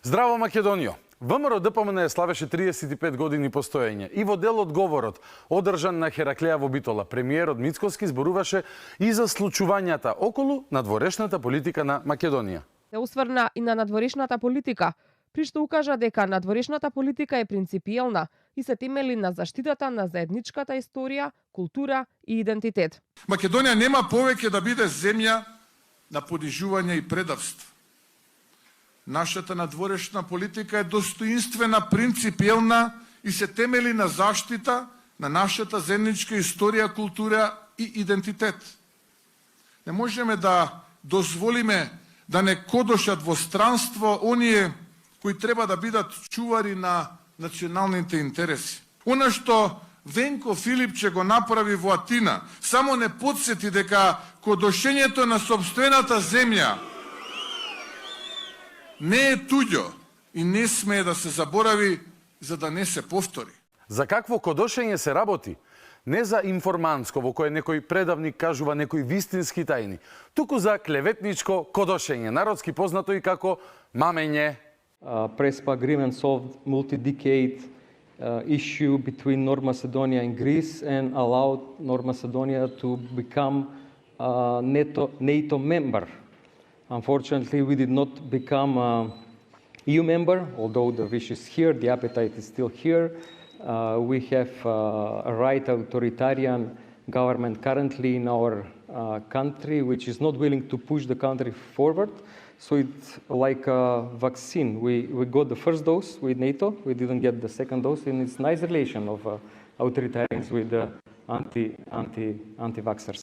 Здраво, Македонијо! ВМРО ДПМН славеше 35 години постоење и во дел од говорот, одржан на Хераклеја во Битола, премиерот Мицкоски зборуваше и за случувањата околу надворешната политика на Македонија. Се осврна и на надворешната политика, при што укажа дека надворешната политика е принципиелна и се темели на заштитата на заедничката историја, култура и идентитет. Македонија нема повеќе да биде земја на понижување и предавство. Нашата надворешна политика е достоинствена, принципиелна и се темели на заштита на нашата заедничка историја, култура и идентитет. Не можеме да дозволиме да не кодошат во странство оние кои треба да бидат чувари на националните интереси. Она што Венко Филипче го направи во Атина, само не подсети дека кодошењето на сопствената земја не е туѓо и не смее да се заборави за да не се повтори. За какво кодошење се работи? Не за информанско, во кое некој предавник кажува некои вистински тајни, туку за клеветничко кодошење, народски познато и како мамење. Prespa agreement solved multi-decade issue between North Macedonia and Greece and allowed North Macedonia to become a NATO member. Unfortunately, we did not become an EU member, although the wish is here, the appetite is still here. We have a right authoritarian government currently in our country, which is not willing to push the country forward. So it's like a vaccine. We got the first dose with NATO, we didn't get the second dose, and it's nice relation of authoritarians with the anti-vaxxers.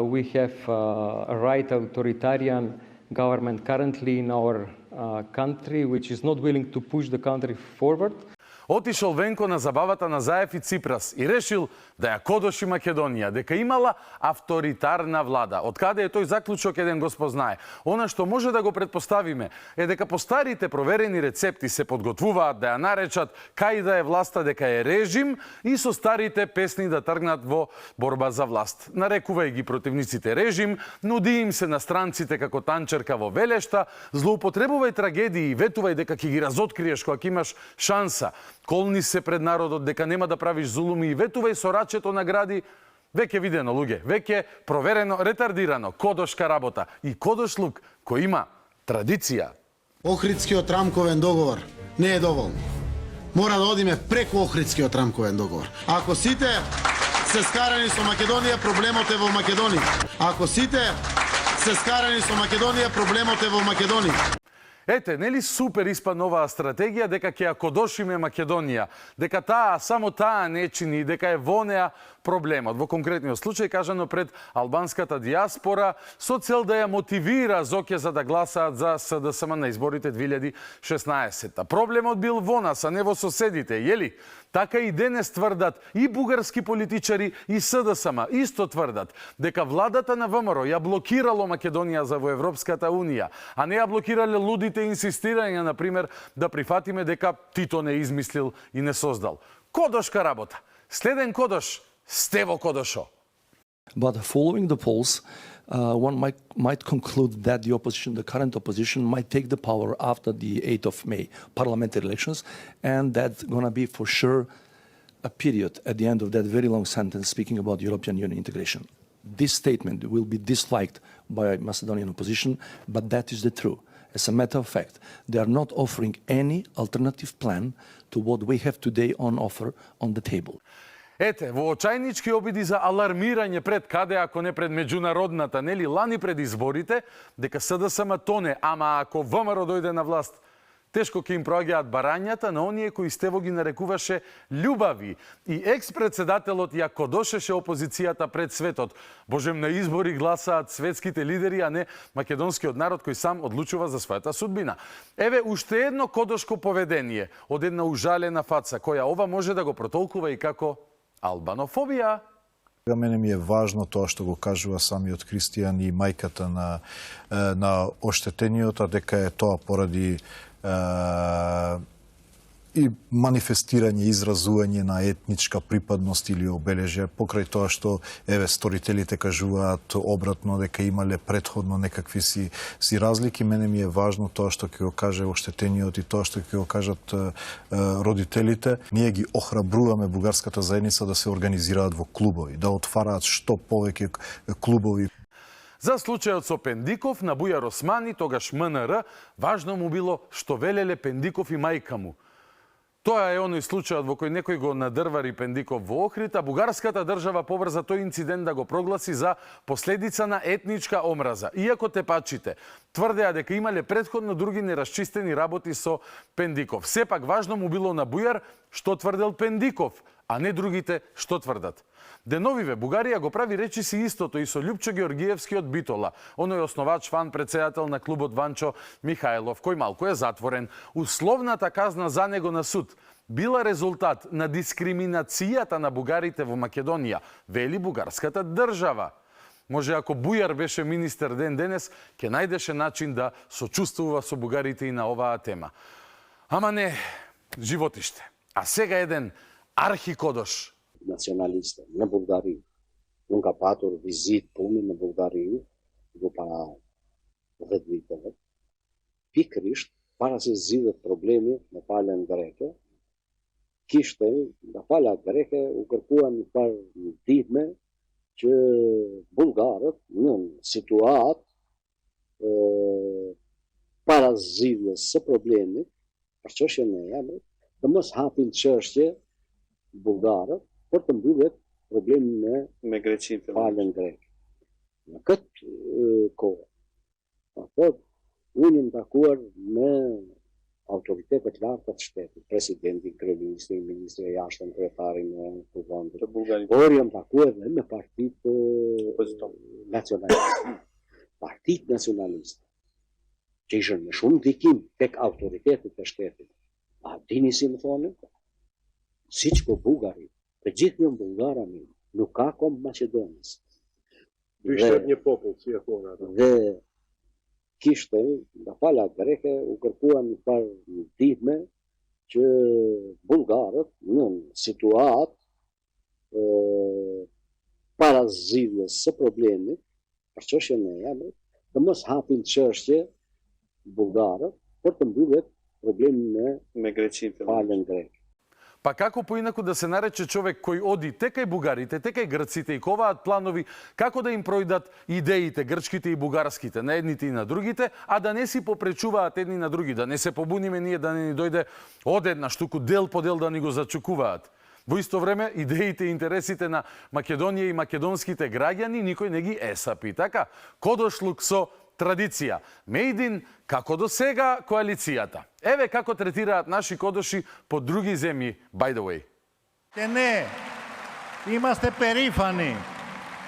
We have a right authoritarian government currently in our country, which is not willing to push the country forward. Отишол Венко на забавата на Заев и Ципрас и решил да ја кодоши Македонија, дека имала авторитарна влада. Од каде е тој заклучок еден го спознае. Она што може да го предпоставиме е дека по старите проверени рецепти се подготвуваат да ја наречат кај да е власта дека е режим и со старите песни да тргнат во борба за власт. Нарекувај ги противниците режим, нуди им се на странците како танчерка во велешта, злоупотребувај трагедии и ветувај дека ќе ги разоткриеш кога ќе имаш шанса. Колни се пред народот дека нема да правиш зулуми и ветувај со рачето награди. Веќе видено, луѓе, веќе проверено, ретардирано, кодошка работа и кодошлук кој има традиција. Охридскиот рамковен договор не е доволно. Мора да одиме преку Охридскиот рамковен договор. Ако сите се скарани со Македонија, проблемот е во Македонија. Ако сите се скарани со Македонија, проблемот е во Македонија. Ете, нели супер испадна оваа стратегија дека ќе ја кодошиме Македонија, дека само таа не чини, дека е во неа проблемот. Во конкретниот случај кажано пред албанската диаспора со цел да ја мотивира Зоќе за да гласаат за СДСМ на изборите 2016. Проблемот бил во нас, а не во соседите, јели? Така и денес тврдат и бугарски политичари и СДСМ исто тврдат дека владата на ВМРО ја блокирало Македонија за во Европската Унија, а не ја блокирале лудите инсистирања, например, да прифатиме дека Тито не измислил и не создал. Кодошка работа. Следен кодош, Стево Кодошо. But following the polls, one might conclude that the current opposition, might take the power after the 8th of May parliamentary elections, and that's going to be for sure a period at the end of that very long sentence speaking about European Union integration. This statement will be disliked by Macedonian opposition, but that is the truth. As a matter of fact, they are not offering any alternative plan to what we have today on offer on the table. Ете, во очајнички обиди за алармирање пред каде, ако не пред меѓународната, нели лани пред изборите, дека СДСМ тоне, ама ако ВМРО дојде на власт, тешко ќе им проаѓаат барањата на оние кои Стево ги нарекуваше љубави. И екс-председателот ја кодошеше опозицијата пред светот. Божем, на избори гласаат светските лидери, а не македонскиот народ кој сам одлучува за својата судбина. Еве уште едно кодошко поведение од една ужалена фаца, која ова може да го протолкува и како албанофобија. За мене ми е важно тоа што го кажува самиот Кристијан и мајката на оштетениот, дека е тоа поради и манифестирање, изразување на етничка припадност или обележја, покрај тоа што сторителите кажуваат обратно дека имале претходно некакви си разлики. Мене ми е важно тоа што ќе го каже оштетениот и тоа што ќе го кажат родителите. Ние ги охрабруваме бугарската заедница да се организираат во клубови, да отвараат што повеќе клубови. За случајот со Пендиков на Бујар Османи, тогаш МНР, важно му било што велеле Пендиков и мајка му. Тоа е оној случајот во кој некој го надрвари Пендиков во Охрид, а бугарската држава побрза тој инцидент да го прогласи за последица на етничка омраза. Иако тепачите тврдеа дека имале претходно други нерасчистени работи со Пендиков. Сепак важно му било на Бујар што тврдел Пендиков, а не другите што тврдат. Деновиве Бугарија го прави речиси истото и со Љупчо Георгиевски од Битола, оној основач, фан, председател на клубот Ванчо Михајлов, кој малку е затворен. Условната казна за него на суд била резултат на дискриминацијата на бугарите во Македонија, вели бугарската држава. Може ако Бујар беше министер ден-денес, ќе најдеше начин да сочувствува со бугарите и на оваа тема. Ама не, животиште. А сега еден архикодош. Националиста на Булгарија. Нунка патор визит пълни на Булгарија го пара ведвителе. Пикришт пара се зидат проблеми на пален греке. Киште да палят греке укрпуван пар дидме, че Булгарът нун ситуат пара зидат са проблеми, парчоше не е, да мас хапин чърще Булгарът, потом бидат проблеми на греците. Пален грек. На кът кога? Под унин такуар на авторитетот лартат штети. Президенти, кралистри, министри, јаштан кретари на Булгарија. Говориам такуар на партит националист. Партит националист. Чежен не шум диким, тек авторитетот штети. А дини си на тоа всичко бугари. Преđitniom Bulgarami, no како Македонец. Виштерниот попол си е хора. Де киште да палят греке укрпуван пар дидме, че Булгарот нун ситуат паразиве са проблеми, парчоше не е, да мас хапин чърще Булгарот, потом бидат проблеми на греците. пален грек. Па како поинаку да се нарече човек кој оди тека и бугарите, тека и грците и коваат планови како да им пројдат идеите, грчките и бугарските, на едните и на другите, а да не си попречуваат едни на други, да не се побуниме ние, да не ни дојде одеднаш туку дел по дел да ни го зачукуваат. Во исто време, идеите и интересите на Македонија и македонските граѓани никој не ги есапи. Така, кодошлук со традиција. Мејдин, како до сега, коалицијата. Еве како третираат наши кодоши по други земји, by the way. Και ναι, είμαστε περήφανοι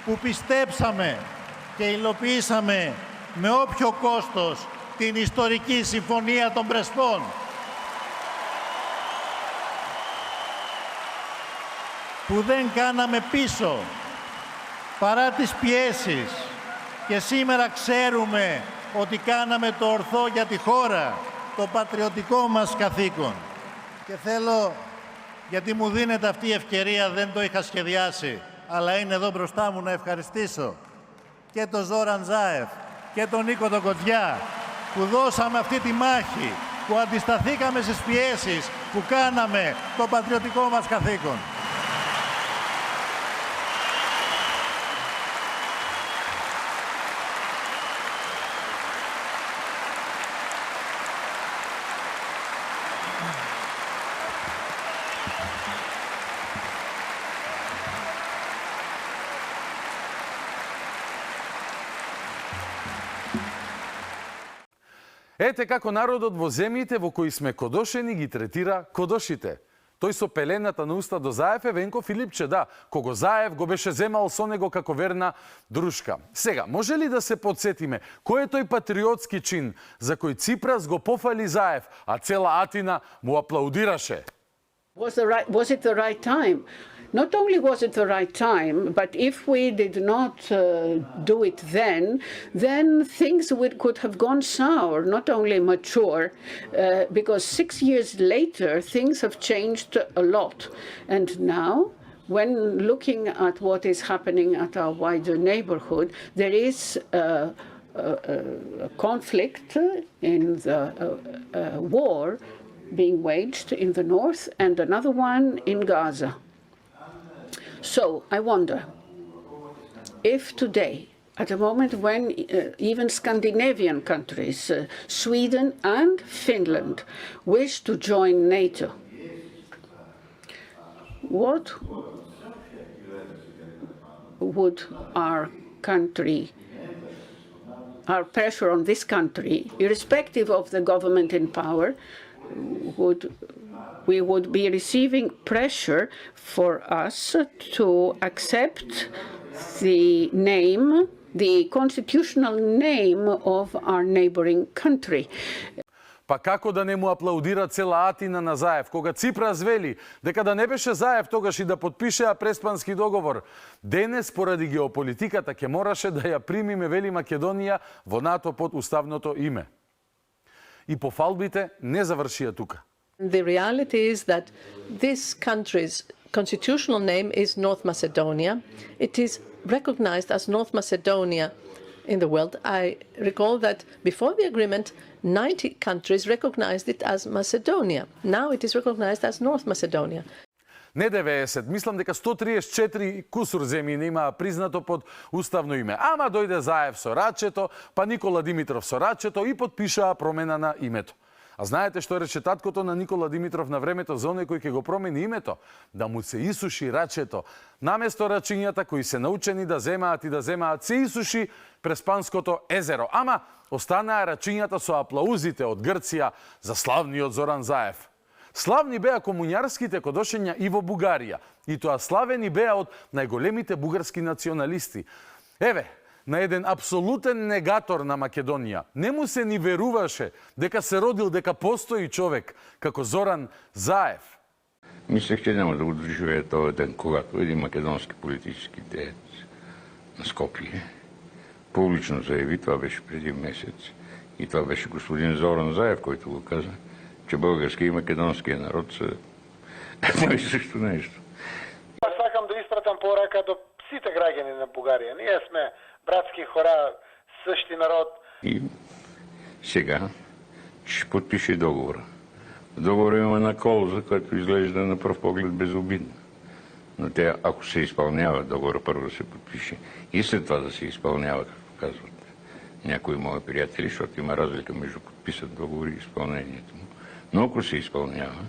που πιστέψαμε και υλοποιήσαμε με όποιο κόστος την ιστορική συμφωνία των Πρεσπών. Που δεν κάναμε πίσω παρά τις πιέσεις. Και σήμερα ξέρουμε ότι κάναμε το ορθό για τη χώρα, το πατριωτικό μας καθήκον. Και θέλω, γιατί μου δίνεται αυτή η ευκαιρία, δεν το είχα σχεδιάσει, αλλά είναι εδώ μπροστά μου να ευχαριστήσω και τον Ζόραν Ζάεφ και τον Νίκο τον Κοτζιά, που δώσαμε αυτή τη μάχη, που αντισταθήκαμε στις πιέσεις, που κάναμε το πατριωτικό μας καθήκον. Ете како народот во земјите во кои сме кодошени ги третира кодошите. Тој со пелената на уста до Заев е Венко Филипче, да, кого Заев го беше земал со него како верна дружка. Сега, може ли да се подсетиме кој е тој патриотски чин за кој Ципрас го пофали Заев, а цела Атина му аплаудираше? Was it the right time? not only was it the right time, but if we did not do it then things could have gone sour, not only mature, because 6 years later, things have changed a lot. And now, when looking at what is happening at our wider neighborhood, there is a conflict in the war being waged in the north and another one in Gaza. So I wonder if today, at a moment when even Scandinavian countries, Sweden and Finland, wish to join NATO, what would our pressure on this country, irrespective of the government in power, we would be receiving pressure for us to accept the name, the constitutional name of our neighboring country. Па како да не му аплаудира цела Атина на Заев, кога Ципрас вели дека да не беше Заев тогаш и да подпишеа Преспански договор. Денес, поради геополитиката, ќе мораше да ја примиме, вели Македонија, во НАТО под уставното име. И пофалбите не завршија тука. The reality is that this country's constitutional name is North Macedonia. It is recognized as North Macedonia in the world. I recall that before the agreement, 90 countries recognized it as Macedonia. Now it is recognized as North Macedonia. Не 90, мислам дека 134 кусур земји имаа признато под уставно име. Ама дојде Заев со рачето, па Никола Димитров со рачето и подпишаа промена на името. А знаете што рече таткото на Никола Димитров на времето за оној кој ќе го промени името? Да му се исуши рачето. Наместо рачињата кои се научени да земаат, се исуши Преспанското езеро. Ама останаа рачињата со аплаузите од Грција за славниот Зоран Заев. Славни беа комуњарските кодошења и во Бугарија. И тоа славени беа од најголемите бугарски националисти. Еве, на еден апсолутен негатор на Македонија не му се ни веруваше дека се родил, дека постои човек како Зоран Заев. Мислех, че няма да го доживея този ден, когато един македонски политически деец на Скопие публично заяви, това беше преди месец, и това беше господин Зоран Заев, който го каза, че български и македонския народ са едно и също нещо. Аз сакам да изпратам порака до сите граѓани на Бугарија. Ние сме братски хора, същи народ. И сега ще подпише договора. В договора има една клауза, която изглежда на пръв поглед безобидна. Но тя, ако се изпълнява, договора първо да се подпише и след това да се изпълнява, както казват някои мои приятели, защото има разлика между подписат договори и изпълнението му. Но ако се изпълнява,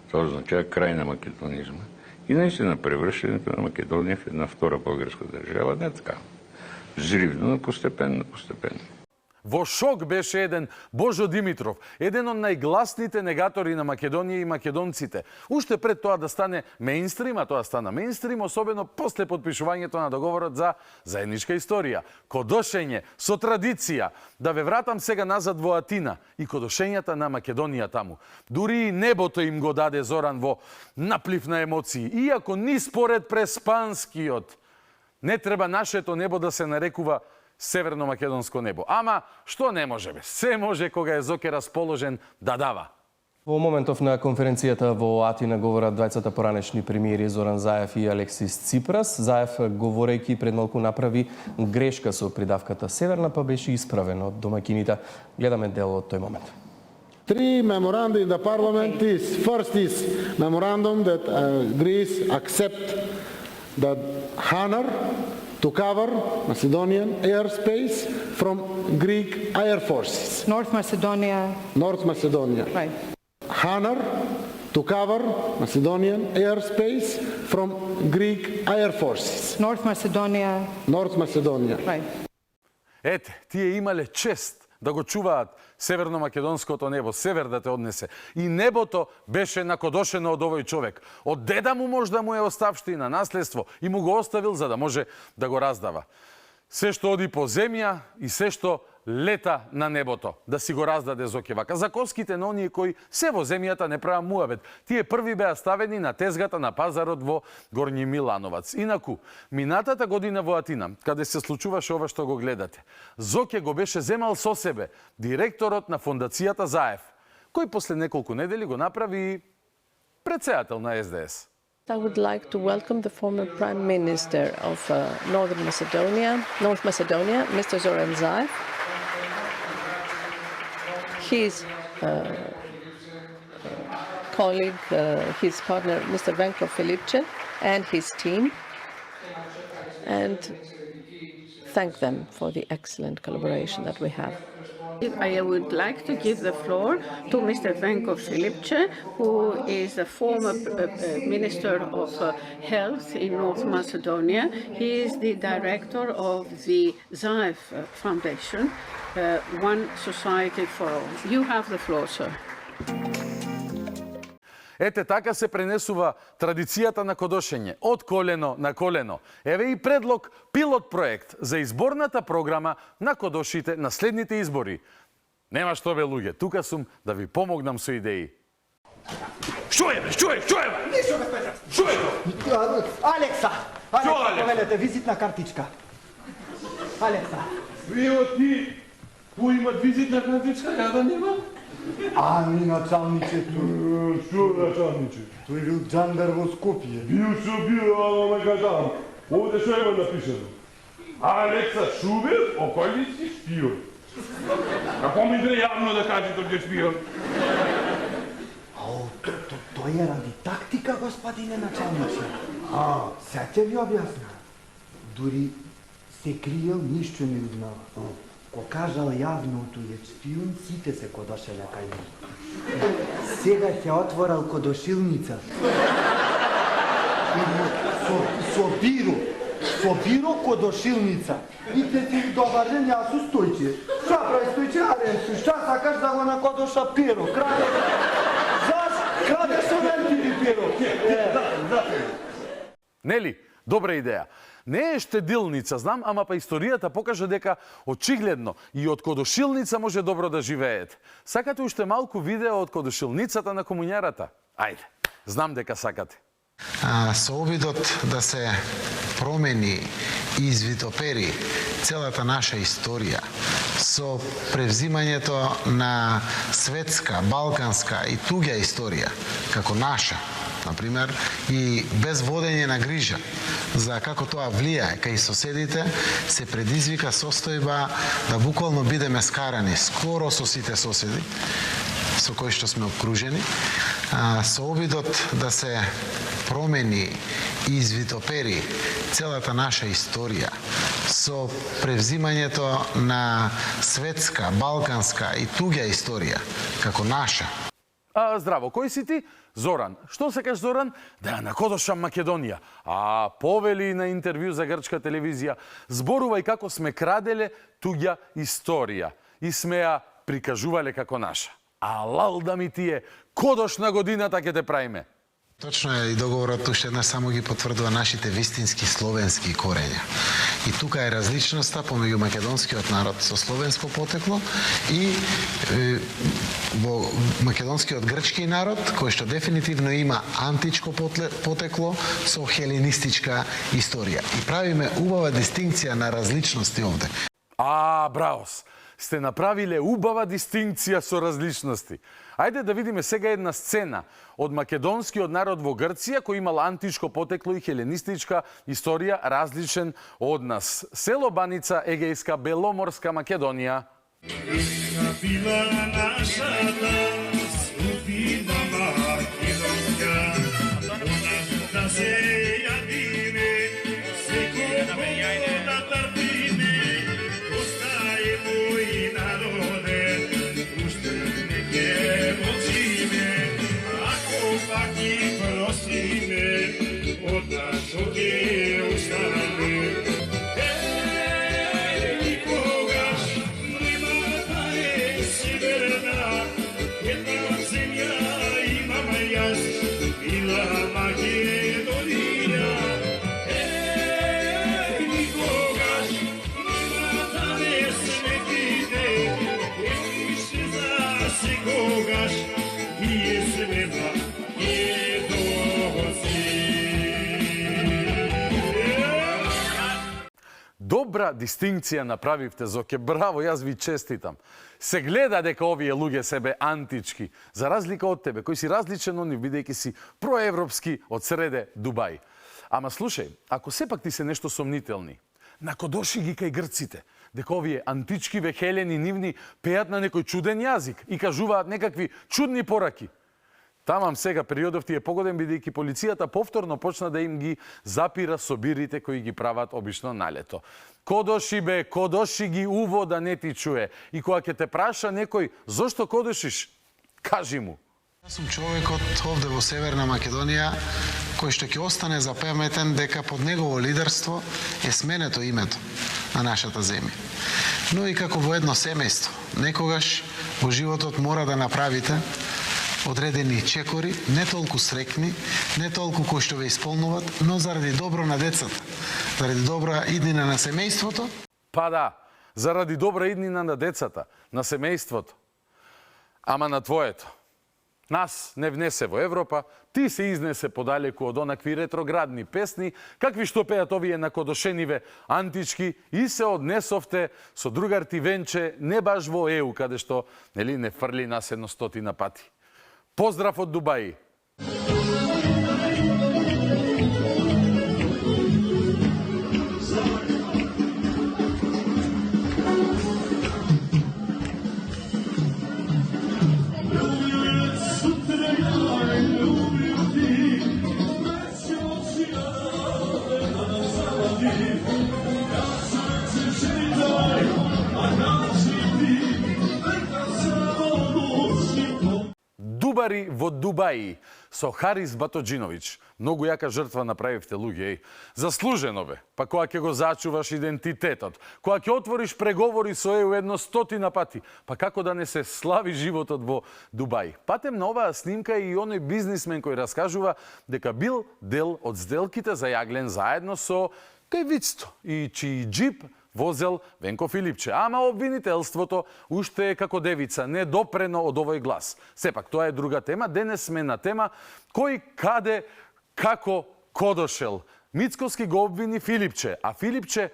това означава край на македонизма и наистина превръщането на Македония в една втора българска държава, не така. Взривно, но постепенно. Во шок беше еден Божо Димитров, еден од најгласните негатори на Македонија и македонците. Уште пред тоа да стане меинстрим, а тоа стана меинстрим, особено после подпишувањето на договорот за заедничка историја. Кодошење со традиција. Да ве вратам сега назад во Атина и кодошењата на Македонија таму. Дури и небото им го даде Зоран во наплив на емоции. Иако ни според Преспанскиот не треба нашето небо да се нарекува Северно-македонско небо. Ама, што не може бе? Се може кога е Зоке расположен да дава. Во моментов на конференцијата во Атина говорат двајцата поранешни премиери Зоран Заев и Алексис Ципрас. Заев, говорејќи пред малку, направи грешка со придавката Северна, па беше исправен од домакините. Гледаме дел од тој момент. Three memoranda in the parliament is, first is memorandum that Greece accept the honor to cover Macedonian airspace from Greek air forces. North Macedonia. Right. Honor to cover Macedonian airspace from Greek air forces. North Macedonia. Right. Ете, тие имале чест да го чуваат северно-македонското небо, север да те однесе. И небото беше накодошено од овој човек. Од деда му можда му е оставштина, наследство, и му го оставил за да може да го раздава. Се што оди по земја и се што лета на небото, да си го раздаде Зоке вака. За коските на оние кои се во земјата не прават муабет. Тие први беа ставени на тезгата на пазарот во Горњи Милановац. Инаку, минатата година во Атина, каде се случуваше ова што го гледате, Зоке го беше земал со себе директорот на фондацијата Заев, кој после неколку недели го направи председател на СДС. I would like to welcome the former Prime Minister of North Macedonia, Mr. Zoran Zaev. His colleague, his partner, Mr. Venko Filipče, and his team, and thank them for the excellent collaboration that we have. I would like to give the floor to Mr. Venko Filipče, who is the former Minister of Health in North Macedonia. He is the director of the Zaev Foundation, One Society for All. You have the floor, sir. Ете така се пренесува традицијата на кодошење од колено на колено. Еве и предлог пилот проект за изборната програма на кодошите на следните избори. Нема што бе луѓе, тука сум да ви помогнам со идеи. Што е бе? Ништо бе, Петра. Што е тоа? Алекса, повелете визитна картичка. Алекса. Ево ти, кој има визитна картичка, ја да нема? Ами, началничето. Што началниче? Тој бил джандар во Скопје. Бил, ама ме гадам. Овде што има напишано? Алекса Шубер, околници шпион. Како ми иде јавно да каже тој шпион? Тој е ради тактика, господине началниче. Сега ќе ви објасна. Дури се криел, ништо не узнава. Ко кажал јавно тој е шпион, сите се кодошеле кај него. Сега ќе отворал кодошилница. Со биро кодошилница. И те ти добар ден, јас су Стојче. Шта прави Стојче, Аренсу? Шта сакаш да го накодоша перо? Краде со мен ти перо. Нели? Добра идеја. Не е штедилница, знам, ама па историјата покажа дека очигледно и од кодошилница може добро да живеете. Сакате уште малку видео од кодошилницата на комуњарата? Ајде, знам дека сакате. Со обидот да се промени и извитопери целата наша историја, со превзимањето на светска, балканска и туѓа историја, како наша, например, и без водење на грижа за како тоа влијае кај соседите, се предизвика состојба да буквално бидеме скарани скоро со сите соседи со кои што сме обкружени, со обидот да се промени и извитопери целата наша историја, со превзимањето на светска, балканска и туѓа историја, како наша. Здраво, кој си ти? Зоран. Што сакаш, Зоран? Да ја накодошам Македонија. Повели на интервју за грчка телевизија, зборувај како сме краделе туѓа историја и сме ја прикажувале како наша. Алал да ми тие, кодош на годината ќе те правиме. Точно е, и договорот уште еднаш само ги потврдува нашите вистински словенски корења. И тука е различноста помеѓу македонскиот народ со словенско потекло и во македонскиот грчки народ, кој што дефинитивно има античко потекло со хеленистичка историја. И правиме убава дистинкција на различности овде. Бравос! Сте направиле убава дистинкција со различности. Ајде да видиме сега една сцена од македонскиот народ во Грција кој имал античко потекло и хеленистичка историја различен од нас. Село Баница, Егејска, Беломорска Македонија. Една земја има Добра дистинкција направивте, Зоке, браво, јас ви честитам. Се гледа дека овие луѓе себе антички, за разлика од тебе, кој си различен од нив, бидејќи си проевропски од среде Дубај. Ама слушај, ако сепак ти се нешто сомнителни, накодоши ги кај грците, дека овие антички вехелени нивни пеат на некој чуден јазик и кажуваат некакви чудни пораки. Тамам сега периодов ти е погоден, бидејќи полицијата повторно почна да им ги запира собирите кои ги прават обично на лето. Кодоши бе, кодоши ги уво да не ти чуе. И кога ќе те праша некој зошто кодошиш, кажи му. Јас сум човекот овде во Северна Македонија кој што ќе остане запаметен дека под негово лидерство е сменето името на нашата земја. Но и како во едно семејство, некогаш во животот мора да направите одредени чекори, не толку срекни, не толку кои што ве исполнуват, но заради добро на децата, заради добра иднина на семејството. Па да, заради добра иднина на децата, на семејството. Ама на твоето. Нас не внесе во Европа, ти се изнесе подалеку од онакви ретроградни песни, какви што пеат овие накодошениве антички, и се однесовте со другар ти Венче не баш во ЕУ, каде што не фрли нас 100 пати. Поздрав од Дубај! Дубари во Дубај со Харис Батоџиновиќ. Многу јака жртва направивте, луѓе. Заслужено бе. Па кога ќе го зачуваш идентитетот, кога ќе отвориш преговори со ЕУ 100 пати, па како да не се слави животот во Дубај. Патем на оваа снимка и оној бизнисмен кој раскажува дека бил дел од сделките за јаглен заедно со кајвицто и чиј джип возел Венко Филипче. Ама обвинителството уште е како девица, недопрено од овој глас. Сепак, тоа е друга тема. Денес сме на тема кој, каде, како кодошел. Мицковски го обвини Филипче, а Филипче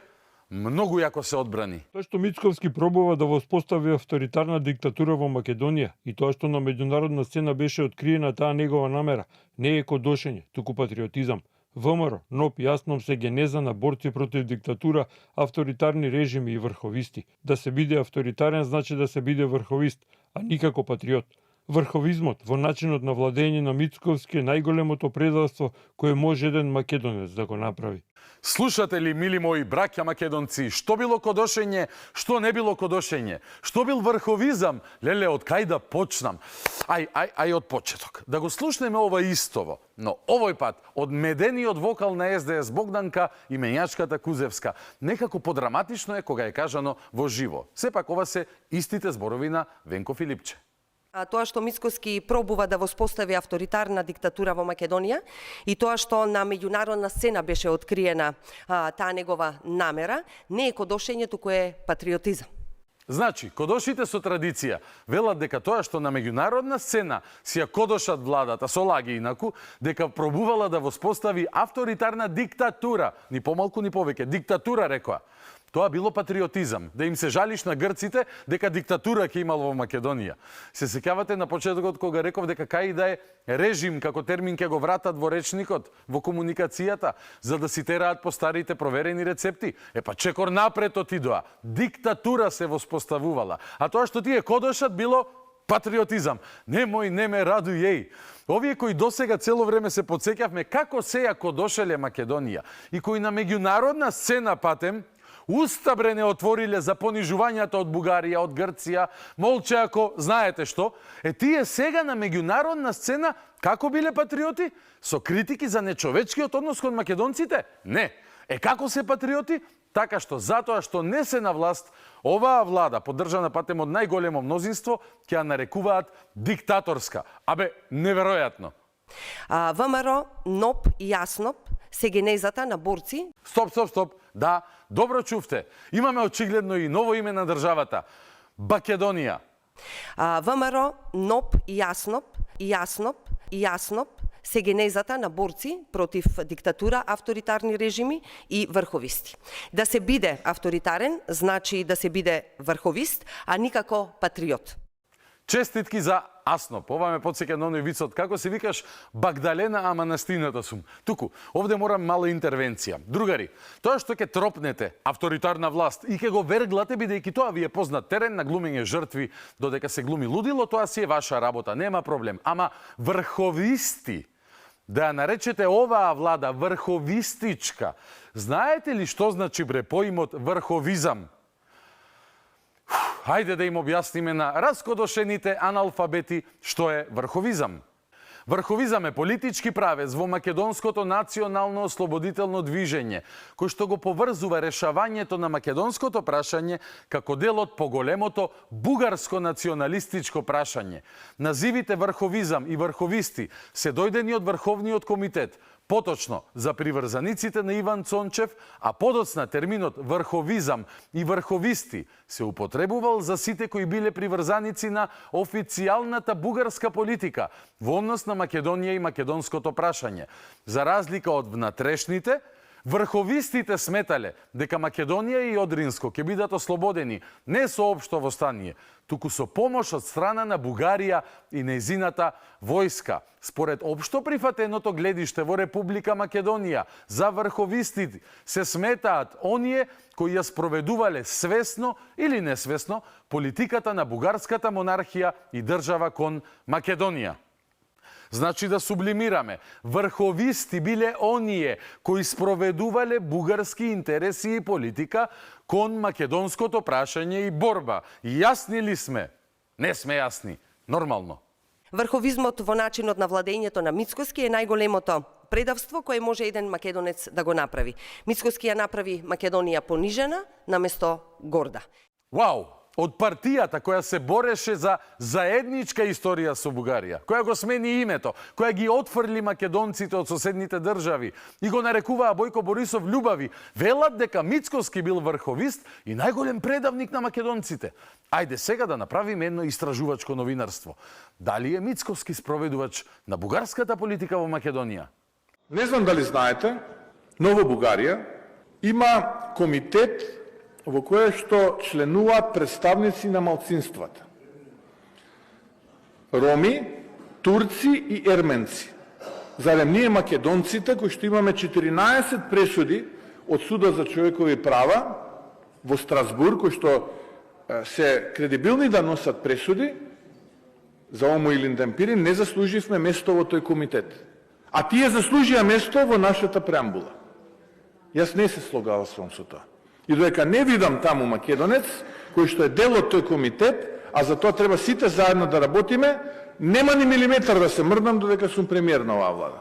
многу јако се одбрани. Тоа што Мицковски пробува да воспостави авторитарна диктатура во Македонија и тоа што на меѓународна сцена беше откриена таа негова намера, не е кодошење, туку патриотизам. ВМРО, НОП и АСНОМ се генеза на борци против диктатура, авторитарни режими и врховисти. Да се биде авторитарен значи да се биде врховист, а никако патриот. Врховизмот во начинот на владење на Мицковски е најголемото предавство кое може еден македонец да го направи. Слушате ли, мили мои браќа македонци, што било кодошење, што не било кодошење, што бил врховизам? Леле, од кај да почнам? Ај од почеток. Да го слушнеме ова истово, но овој пат од медениот вокал на СДС Богданка и менјачката Кузевска. Некако подраматично е кога е кажано во живо. Сепак ова се истите зборови на Венко Филипче. Тоа што Мицковски пробува да воспостави авторитарна диктатура во Македонија и тоа што на меѓународна сцена беше откриена таа негова намера, не е кодошење, туку е патриотизам. Значи, кодошите со традиција велат дека тоа што на меѓународна сцена си ја кодошат владата со лаги инаку, дека пробувала да воспостави авторитарна диктатура, ни помалку ни повеќе, диктатура рекоа. Тоа било патриотизам, да им се жалиш на грците дека диктатура ќе имал во Македонија. Се сеќавате на почетокот кога реков дека кај да е режим како термин ќе го вратат во речникот, во комуникацијата, за да си тераат по старите проверени рецепти. Епа чекор напред отидоа. Диктатура се воспоставувала. А тоа што тие кодошат било патриотизам. Немој, не ме радуј еј. Овие кои досега цело време се подсеќавме како се ја кодошеле Македонија и кои на меѓународна сцена патем уста бре не отвориле за понижувањата од Бугарија, од Грција, молче ако знаете што, тие сега на меѓународна сцена како биле патриоти? Со критики за нечовечкиот однос кон македонците? Не. Како се патриоти? Така што затоа што не се на власт, оваа влада, поддржана патем од најголемо мнозинство, ќе ја нарекуваат диктаторска. Неверојатно. ВМРО, НОП и АСНОП се генезата на борци. Стоп. Да, добро чувте. Имаме очигледно и ново име на државата. Бакедонија. ВМРО, НОП и АСНОП се генезата на борци против диктатура, авторитарни режими и врховисти. Да се биде авторитарен значи да се биде врховист, а никако патриот. Честитки за Аснап. Ова ме потсеќа на оној вицот, како се викаш Багдалена, ама на стината сум. Туку, овде морам мала интервенција. Другари, тоа што ќе тропнете авторитарна власт и ќе го верглате, бидејќи тоа ви е познат терен на глумење жртви, додека се глуми лудило, тоа си е ваша работа, нема проблем. Ама врховисти, да ја наречете оваа влада врховистичка, знаете ли што значи бре поимот врховизам? Хајде да им објасниме на раскодошените аналфабети што е врховизам. Врховизам е политички правец во македонското национално ослободително движење, кој што го поврзува решавањето на македонското прашање како дел од поголемото бугарско националистичко прашање. Називите врховизам и врховисти се дојдени од Врховниот комитет, поточно за приврзаниците на Иван Цончев, а подоцна терминот врховизам и врховисти се употребувал за сите кои биле приврзаници на официјалната бугарска политика во однос на Македонија и македонското прашање. За разлика од внатрешните, врховистите сметале дека Македонија и Одринско ќе бидат ослободени не со општо востание, туку со помош од страна на Бугарија и нејзината војска. Според општо прифатеното гледиште во Република Македонија, за врховистите се сметаат оние кои ја спроведувале свесно или несвесно политиката на бугарската монархија и држава кон Македонија. Значи да сублимираме, врховисти биле оние кои спроведувале бугарски интереси и политика кон македонското прашање и борба. Јасни ли сме? Не сме јасни. Нормално. Врховизмот во начинот на владењето на Мицкоски е најголемото предавство кое може еден македонец да го направи. Мицкоски ја направи Македонија понижена наместо горда. Вау! Од партијата која се бореше за заедничка историја со Бугарија, која го смени името, која ги отфрли македонците од соседните држави и го нарекуваа Бојко Борисов љубави, велат дека Мицкоски бил врховист и најголем предавник на македонците. Ајде сега да направиме едно истражувачко новинарство. Дали е Мицкоски спроведувач на бугарската политика во Македонија? Не знам дали знаете, но во Бугарија има комитет во кое што членуваат представници на малцинствата. Роми, турци и ерменци. Зарем ние македонците, кои што имаме 14 пресуди од Суда за човекови права во Страсбург, кои што се кредибилни да носат пресуди за Омо или Индемпири, не заслуживме место во тој комитет. А тие заслужија место во нашата преамбула. Јас не се слогалствам со тоа. И додека не видам таму македонец, кој што е дел од тој комитет, а за тоа треба сите заедно да работиме, нема ни милиметар да се мрдам додека сум премиер на оваа влада.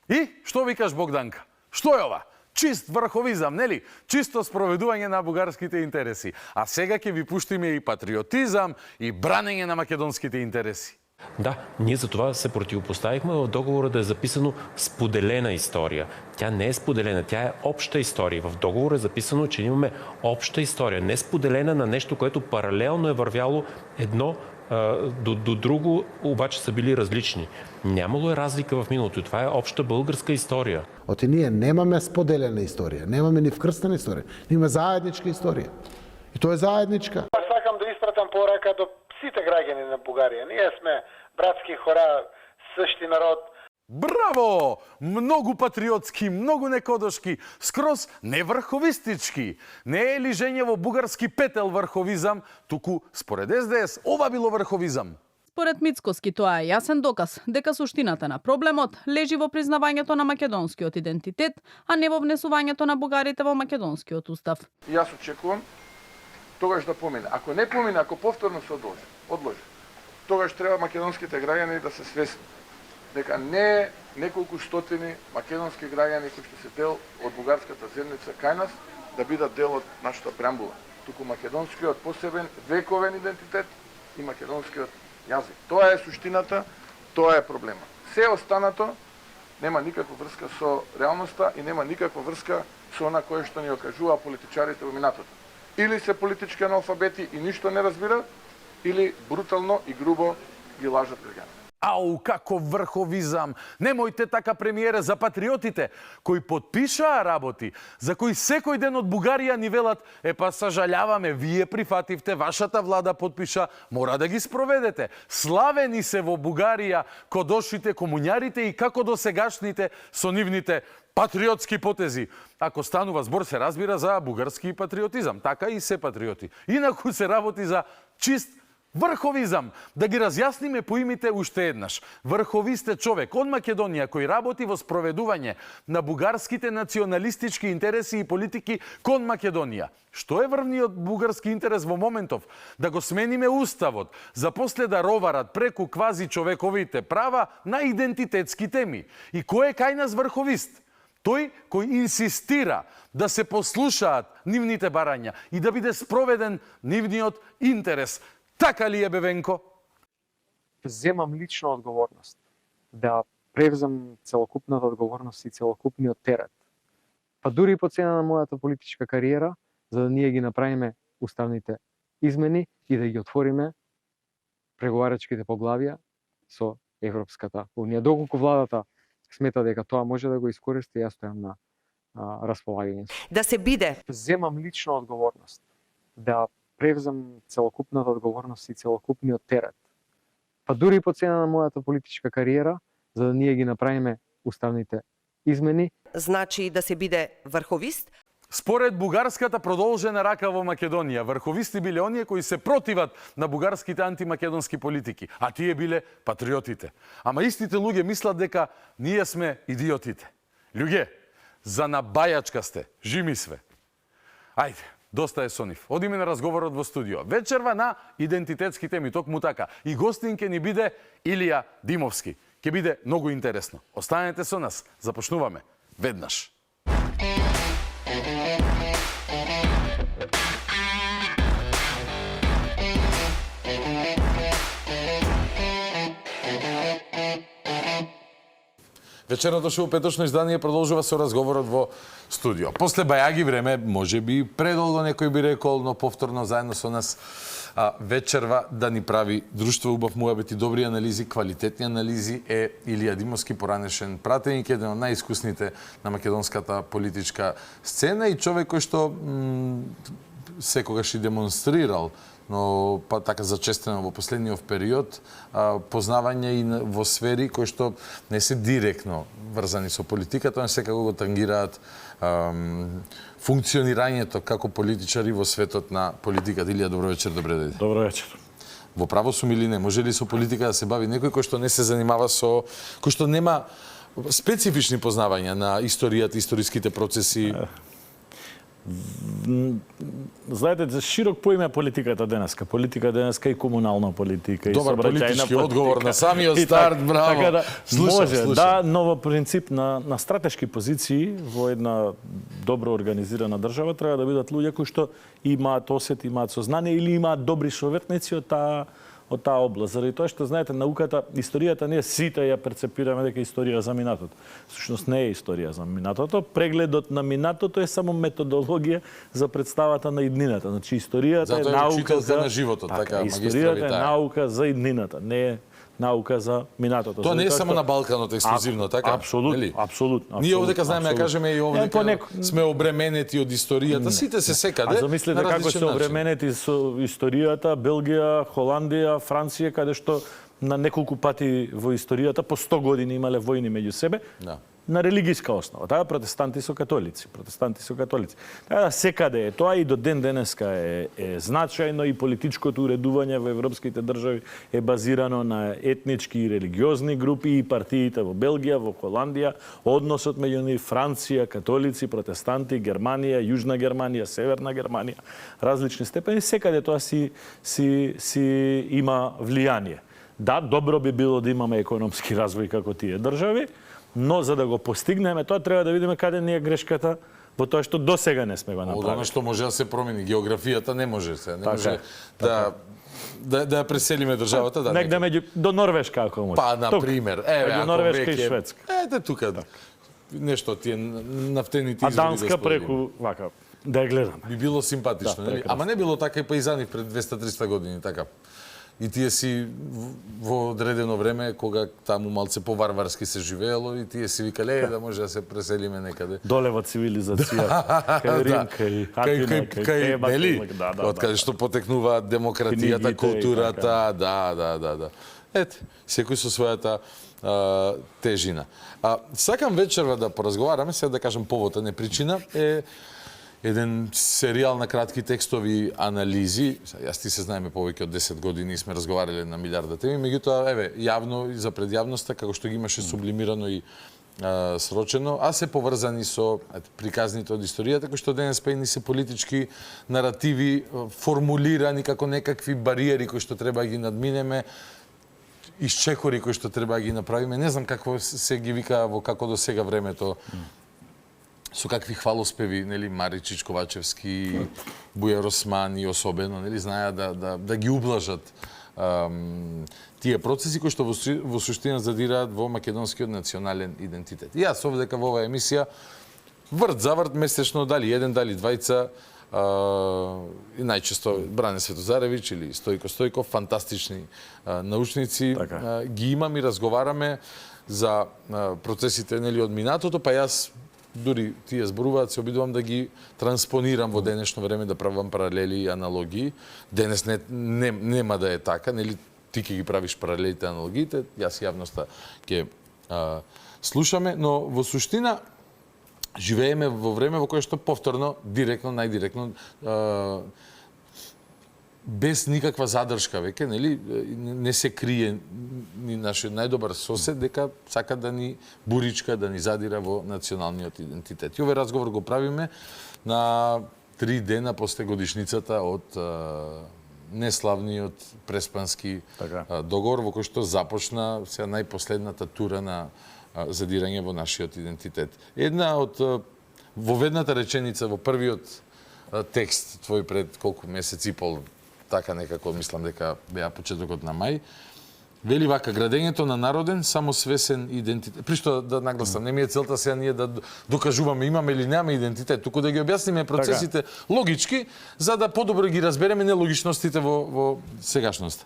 И, што викаш Богданка? Што е ова? Чист врховизам, нели? Чисто спроведување на бугарските интереси. А сега ќе ви пуштиме и патриотизам, и бранење на македонските интереси. Да, ние за това се противопоставихме в договора да е записано споделена история. Тя не е споделена, тя е обща история. В договора е записано, че имаме обща история, не споделена на нещо, което паралелно е вървяло едно до друго, обаче са били различни. Нямало е разлика в миналото. Това е обща българска история. Оти ние немаме споделена историја, немаме ни вкрстена историја, имаме заедничка историја. И тоа е заедничка. Сакам да испратам порака до сите граѓани на Бугарија. Ние сме братски хора, същи народ. Браво! Многу патриотски, многу некодошки, скроз неврховистички. Не е лижење во бугарски петел врховизам, туку според СДС ова било врховизам. Според Мицкоски тоа е јасен доказ дека суштината на проблемот лежи во признавањето на македонскиот идентитет, а не во внесувањето на бугарите во македонскиот устав. Јас очекувам тогаш да помине. Ако не помине, ако повторно се одложи, тогаш треба македонските граѓани да се свесни дека не неколку стотини македонски граѓани кои што се дел од бугарската земјица кај нас да бидат дел од нашата преамбула, туку македонскиот посебен вековен идентитет и македонскиот јазик. Тоа е суштината, тоа е проблема. Се останато нема никаква врска со реалноста и нема никаква врска со она кое што ни окажуваа политичарите во минатото. Или се политички аналфабети и ништо не разбираат, или брутално и грубо ги лажат граѓани. Ау, како врховизам! Немојте така, премиере, за патриотите, кои подпишаа работи, за кои секој ден од Бугарија ни велат, па сажаляваме, вие прифативте, вашата влада подпиша, мора да ги спроведете. Славени се во Бугарија кодошите, комуњарите и како досегашните со нивните патриотски потези. Ако станува збор, се разбира за бугарски патриотизам, така и се патриоти. Инаку се работи за чист врховизам. Да ги разјасниме поимите уште еднаш. Врховист е човек од Македонија кој работи во спроведување на бугарските националистички интереси и политики кон Македонија. Што е врвниот бугарски интерес во моментов? Да го смениме уставот, за после да роварат преку квази човековите права на идентитетски теми. И кој е кај нас врховист? Тој кој инсистира да се послушаат нивните барања и да биде спроведен нивниот интерес. Така ли е, Бевенко? Земам лична одговорност. Да превзем целокупната одговорност и целокупниот терет. Па дури и по цена на мојата политичка кариера, за да ние ги направиме уставните измени и да ги отвориме преговарачките поглавија со Европската Унија. Доколку владата смета дека тоа може да го искористи, јас стојам на располагање. Да се биде. Земам лична одговорност. Да превзем целокупната одговорност и целокупниот терет. Па дури и по цена на мојата политичка кариера, за да ние ги направиме уставните измени. Значи да се биде врховист? Според бугарската продолжена рака во Македонија, врховисти биле оние кои се противат на бугарските антимакедонски политики, а тие биле патриотите. Ама истите луѓе мислат дека ние сме идиотите. Луѓе, за набајачка сте, жими све. Ајде, доста е со нив. Одиме на разговорот во студио. Вечерва на идентитетски теми, токму така. И гостин ќе ни биде Илија Димовски. Ќе биде многу интересно. Останете со нас. Започнуваме веднаш. Вечерното шоу петочно издание продолжува со разговорот во студио. После бајаги време, може би предолго некој би рекол, но повторно заедно со нас вечерва да ни прави друштво убав муабет и добри анализи, квалитетни анализи е Илија Димовски, поранешен пратеник, еден од најискусните на македонската политичка сцена и човек кој што секогаш и демонстрирал, но па така зачестено во последниот период, познавање и во сфери кои што не се директно врзани со политиката, но секако го тангираат функционирањето како политичари во светот на политиката. Илија, добро вечер, добре дојде. Добро вечер. Во право сум или не? Може ли со политика да се бави некој кој што не се занимава со... кој што нема специфични познавања на историјата, историските процеси? Знаете, за широк поиме политиката денеска. Политика денеска и комунална политика, добар и сообраќајна политички политика. одговор на самиот старт, браво. Така да може, слушам. да, нова принцип на стратешки позиции во една добро организирана држава треба да бидат луѓе кои што имаат осет, имаат сознание или имаат добри советници од таа област. Заради тоа што, знаете, науката, историјата, ние сите ја перцепираме дека е историја за минатото. Всушност не е историја за минатото. Прегледот на минатото е само методологија за представата на иднината. Значи, историјата е наука за на животот, така, историјата е наука за иднината, не е наука за минатото. Тоа не е само на Балканот ексклузивно, така? Апсолутно. Ние овдека знаеме да кажеме и овдека сме обременети од историјата, сите се секаде. А замислете како се обременети со историјата Белгија, Холандија, Франција, каде што на неколку пати во историјата по 100 години имале војни меѓу себе. Да. На религијска основа, таа протестанти со католици. Така да секаде е тоа и до ден денеска е значајно и политичкото уредување во европските држави е базирано на етнички и религиозни групи и партиите во Белгија, во Холандија, односот меѓу нив Франција, католици, протестанти, Германија, Јужна Германија, Северна Германија, различни степени, секаде тоа си има влијание. Да, добро би било да имаме економски развој како тие држави, но за да го постигнеме тоа треба да видиме каде ни е грешката во тоа што досега не сме го направили. Одно што може да се промени, географијата не може се, може да преселиме државата, да. Негде меѓу до Норвешка ако може. Па на пример, меѓу Норвешка и Шведска. Ете тука нешто тие нафтените извори. А Данска преку вака да ја гледаме. Би било симпатично, нели? Ама не било така и паизани пред 200-300 години, така. И тие си во одредено време, кога таму малце поварварски се живеело, и тие си викале да може да се преселиме некаде. Долева цивилизација, кај Рим, кај Атина, кај Тебак, од каде што потекнуваат демократијата, културата, да. Ете, секој со својата тежина. Сакам вечерва да поразговараме, сега да кажам повод, а не причина, е еден серијал на кратки текстови анализи. Јас ти се знаеме повеќе од 10 години, сме разговарале на милиарда теми, меѓутоа, еве, јавно и за пред јавноста, како што ги имаше сублимирано и срочено, а се поврзани со приказните од историјата, кои што денес па и ни се политички наративи формулирани како некакви бариери кои што треба да ги надминеме, исчекори кои што треба да ги направиме. Не знам какво се ги вика во како до сега времето, со какви хвалоспеви, нели, Маричич, Ковачевски, Бујар Османи особено, нели, знаеа да ги ублажат тие процеси кои што во суштина задираат во македонскиот национален идентитет. И јас овде дека во оваа емисија врт за врт месечно, дали еден, дали двајца, и најчесто Бране Светозаревич или Стојко Стојков, фантастични научници, ги имам и разговараме за процесите, нели, од минатото, па јас дури тие зборуваат, се обидувам да ги транспонирам во денешно време, да правам паралели и аналогии. Денес нема да е така, нели, ти ќе ги правиш паралелите, аналогиите, јас јавноста ќе слушаме, но во суштина живееме во време во кое што повторно, директно, најдиректно, без никаква задршка веќе, нели, не се крие ни нашиот најдобар сосед дека сака да ни буричка, да ни задира во националниот идентитет. И овој разговор го правиме на 3 дена после годишницата од неславниот Преспански договор, во кој што започна сега најпоследната тура на задирање во нашиот идентитет. Една од во ведната реченица во првиот текст твој пред колку месеци и пол, така некако мислам дека беа почетокот на мај, вели вака: градењето на народен, самосвесен идентитет. Пришто да нагласам, не ми е целта сега ние да докажуваме имаме или немаме идентитет, туку да ги објасниме процесите логички, за да подобро ги разбереме нелогичностите во сегашноста.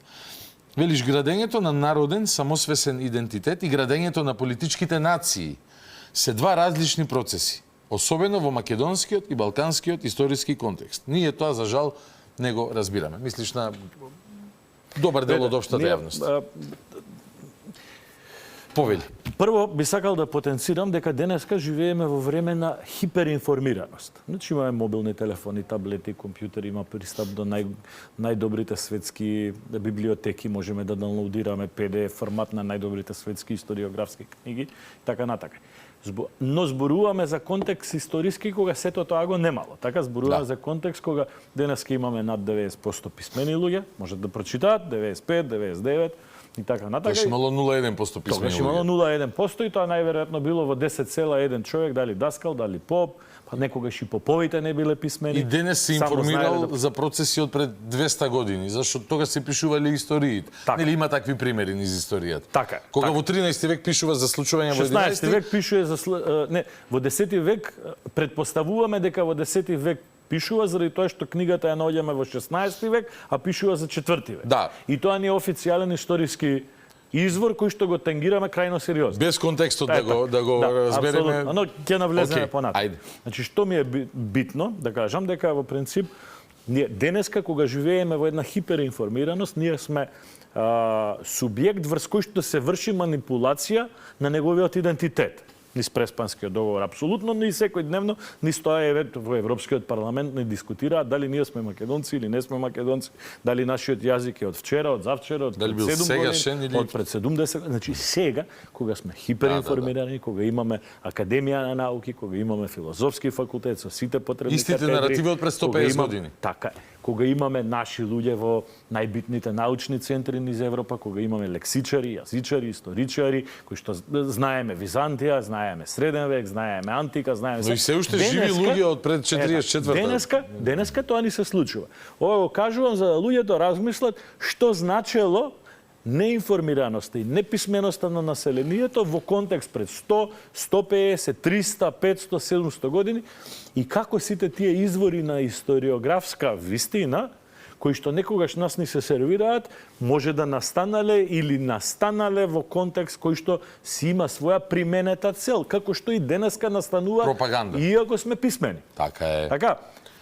Велиш, градењето на народен, самосвесен идентитет и градењето на политичките нации се два различни процеси, особено во македонскиот и балканскиот историски контекст. Ние тоа, за жал, не го разбираме. Мислиш на добар дел од општата јавност. Повели. Прво би сакал да потенцирам дека денеска живееме во време на хиперинформираност. Значи имаме мобилни телефони, таблети, компјутери, има пристап до најдобрите светски библиотеки, можеме да даунлоудираме PDF формат на најдобрите светски историографски книги, така натака. Но зборуваме за контекст историски кога сето тоа го немало. Така зборуваме за контекст кога денеска имаме над 90% писмени луѓе, можат да прочитаат 95, 99 и така натака. Тоа имало 0,1% писмени луѓе. Тоа имало 0,1% и тоа најверојатно било во 10 села еден човек, дали даскал, дали поп, па некогаш и поповите не биле писмени. И денес се информирал за процеси од пред 200 години, зашто тогаш се пишувале историите. Нели има такви примери низ историјата. Така. Кога во 13 век пишува за случувања во 11 век пишува за не, во 10 век претпоставуваме дека во 10 век пишува заради тоа што книгата ја наоѓаме во 16 век, а пишува за 4 век. Да. И тоа не е официјален историски извор кој што го тангираме крајно сериозно. Без контекстот да го разбереме. Но ќе навлеземе понатаму. Значи што ми е битно да кажам дека во принцип ние денеска кога живееме во една хиперинформираност, ние сме субјект врз кој што се врши манипулација на неговиот идентитет. Низ Преспанскиот договор апсолутно, но и секојдневно низ тоа во Европскиот парламент не дискутираат дали ние сме македонци или не сме македонци, дали нашиот јазик е од вчера, од завчера, од пред 7 години, од пред 70. Значи сега кога сме хиперинформирани, кога имаме Академија на науки, кога имаме филозофски факултет со сите потребни истите наративи од пред 150 години. Така е. Кога имаме наши луѓе во најбитните научни центри низ Европа, кога имаме лексичари, јазичари, историчари, кои што знаеме Византија, знаеме Среден век, знаеме Антика, знаеме... Но и се уште живи луѓе од пред 44-та. Денеска тоа ни се случува. Ова го кажувам за да луѓето размислат што значело неинформираноста и неписменоста на населението во контекст пред 100, 150, 300, 500, 700 години и како сите тие извори на историографска вистина кои што некогаш нас ни се сервираат, може да настанале или настанале во контекст кој што си има своја применета цел, како што и денеска настанува пропаганда. Иако сме писмени. Така е. Така.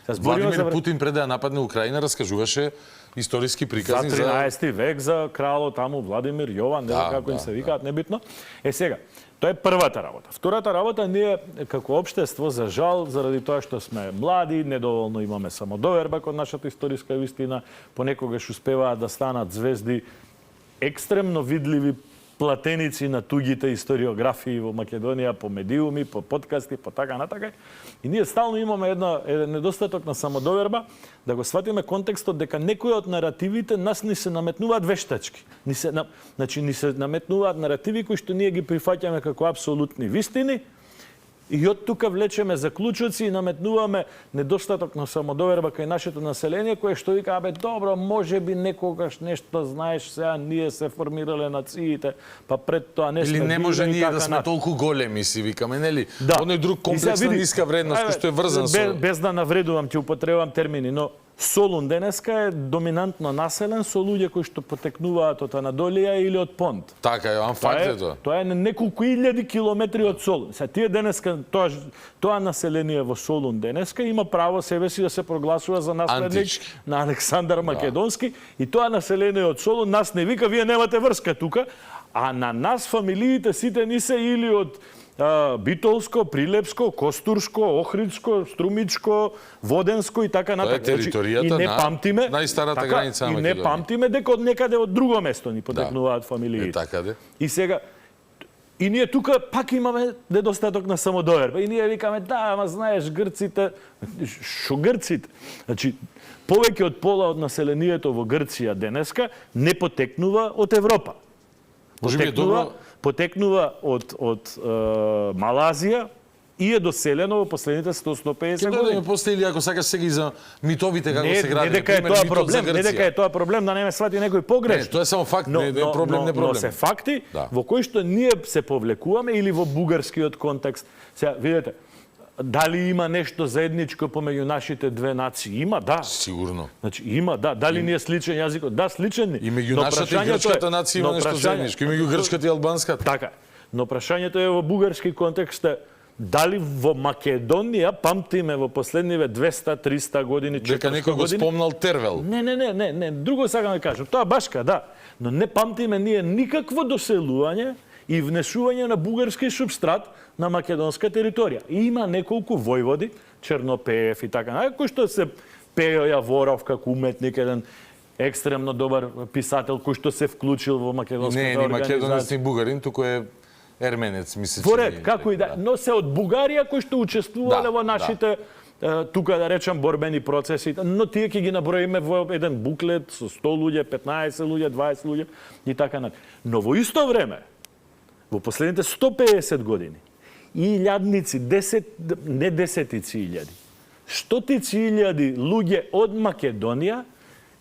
Владимир Путин пред да ја нападне Украина раскажуваше историски приказни за 13 век за кралот таму Владимир Јован, не знам како им се викаат, небитно. Сега, тоа е првата работа. Втората работа, ние како општество, за жал, заради тоа што сме млади, недоволно имаме самодоверба кон нашата историска вистина, понекогаш успеваат да станат звезди екстремно видливи платеници на тугите историографии во Македонија, по медиуми, по подкасти, по така натака. И ние стално имаме еден недостаток на самодоверба, да го сватиме контекстот дека некои од наративите нас ни се наметнуваат вештачки. Ни се наметнуваат наративи кои што ние ги прифаќаме како апсолутни вистини, и од тука влечеме заклучоци и наметнуваме недостаток на самодоверба кај нашето население, кое што вика, добро, може би некогаш нешто знаеш, сега ние се формирале нациите, па пред тоа не сме или не може били, ние така да сме толку големи, си викаме, нели? Да. Оној друг комплексна ниска вредност кој што е врзан со... Без да навредувам, ќе употребам термини, но Солун денеска е доминантно населен со луѓе кои што потекнуваат од Анадолија или од Понт. Така е, факт е тоа. Тоа е на неколку илјади километри од Солун. Сега тие денеска тоа население во Солун денеска има право себе си да се прогласува за наследник на Александар Македонски и тоа население од Солун нас не вика, вие немате врска тука, а на нас фамилиите сите ни се или од Битолско, Прилепско, Костурско, Охридско, Струмичко, Воденско и така натака. Тоа е територијата на најстарата граница на Македонија. И не памтиме дека од некаде од друго место ни потекнуваат фамилиите. Така. И сега и ние тука пак имаме недостаток на самодоверба. И ние викаме, ама знаеш, грците, шо грците? Значи, повеќе од пола од населението во Грција денеска не потекнува од Европа. Потекнува од Малазија и е доселено во последните 100-150 години. Да ми после или ако сакаш сега и за митовите како се гради. Не дека е тоа проблем, не дека е тоа проблем, да не ме свати некој погрешно. Не, тоа е само факт, не е проблем, не проблем. Но се факти во кои што ние се повлекуваме или во бугарскиот контекст. Сега видете, дали има нешто заедничко помеѓу нашите две нации? Има, да. Сигурно. Значи има, да. Дали ни е сличен јазикот? Да, сличен ни. И меѓу нашата и грчката нација има нешто заедничко, и меѓу грчката и албанската. Така. Но прашањето е во бугарски контекст дали во Македонија памтиме во последниве 200-300 години, 400 години... Дека некој го спомнал Тервел. Не, друго сакам да кажам. Тоа башка, да. Но не памтиме ние никакво доселување и внесување на бугарски субстрат на македонска територија. И има неколку војводи, Чернопеев и така, кои што се Пејо Јаворов како уметник, еден екстремно добар писател кој што се вклучил во македонската организација. Не, македонец ни бугарин, туку е ерменец, мислам. Поред, како и да, но се од Бугарија кои што учествувале во нашите тука да речам борбени процеси, но тие ќе ги наброиме во еден буклет со 100 луѓе, 15 луѓе, 20 луѓе и така натаму. Но во исто време, во последните 150 години, илјадници, не десетици илјади, стотици илјади луѓе од Македонија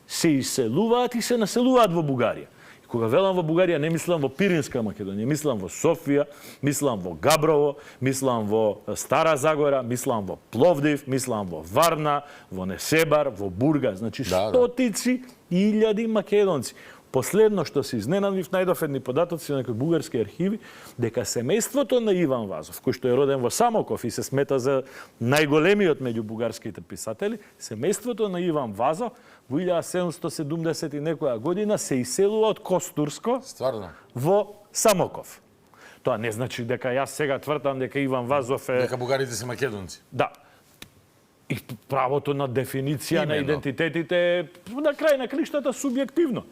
се иселуваат и се населуваат во Бугарија. И кога велам во Бугарија, не мислам во Пиринска Македонија, мислам во Софија, мислам во Габрово, мислам во Стара Загора, мислам во Пловдив, мислам во Варна, во Несебар, во Бургас. Значи, стотици илјади македонци. Последно што се изненадив, најдов едни податоци на некои бугарски архиви, дека семејството на Иван Вазов, кој што е роден во Самоков и се смета за најголемиот меѓу бугарските писатели, семејството на Иван Вазов во 1770 и некоја година се иселува од Костурско во Самоков. Тоа не значи дека јас сега тврдам дека Иван Вазов е... Дека бугарите се македонци. Да. И правото на дефиниција на идентитетите е на крај на криштата субјективно.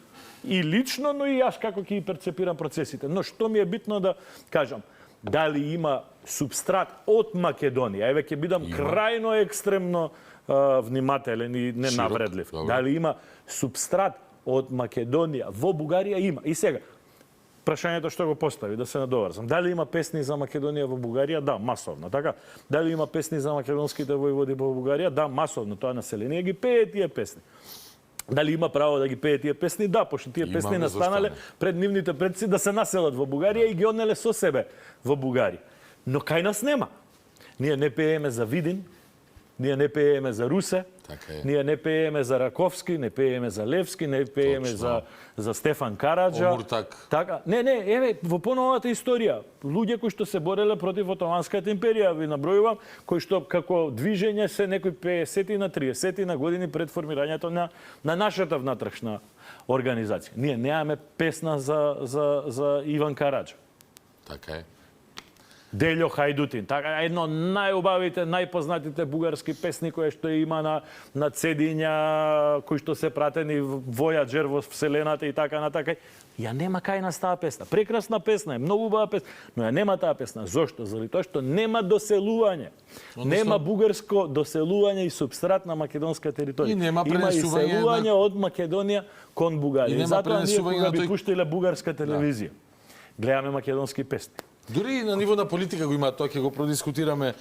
И лично, но и јас како ќе ги перцепирам процесите. Но што ми е битно да кажам, дали има субстрат од Македонија, еве ќе бидам крајно екстремно внимателен и ненавредлив. Дали има субстрат од Македонија во Бугарија? Има. И сега, прашањето што го постави, да се надоврзам. Дали има песни за Македонија во Бугарија? Да, масовно, така. Дали има песни за македонските војводи во Бугарија? Да, масовно. Тоа население ги пее тие песни. Дали има право да ги пее тие песни? Да, пошто тие песни настанале пред нивните предци да се населат во Бугарија и ги однеле со себе во Бугарија. Но кај нас нема. Ние не пееме за Видин, ние не пееме за Русе, Така е. Ние не пееме за Раковски, не пееме за Левски, не пееме за Стефан Караджа. Омуртак. Така, не, еве, во поновата историја, луѓе кои што се бореле против Отоманската империја, ви набројувам, кои што како движење се некои 50 на 30 на години пред формирањето на нашата внатрешна организација. Ние немаме песна за Иван Караджа. Така е. Делјо Хајдутин, така едно најубавите, најпознатите бугарски песни кои што има на цедиња, кои што се пратени Voyager во вселената и така натака. Ја нема кај нас таа песна. Прекрасна песна е, многу убава песна, но ја нема таа песна. Зошто? Заради тоа што нема доселување. Нема бугарско доселување и субстрат на македонска територија. И нема има пренесување иселување од Македонија кон Бугарија. И затоа ние кога би пуштиле бугарска телевизија, гледаме македонски песни. Дури и на ниво на политика го има, тоа ќе го продискутираме.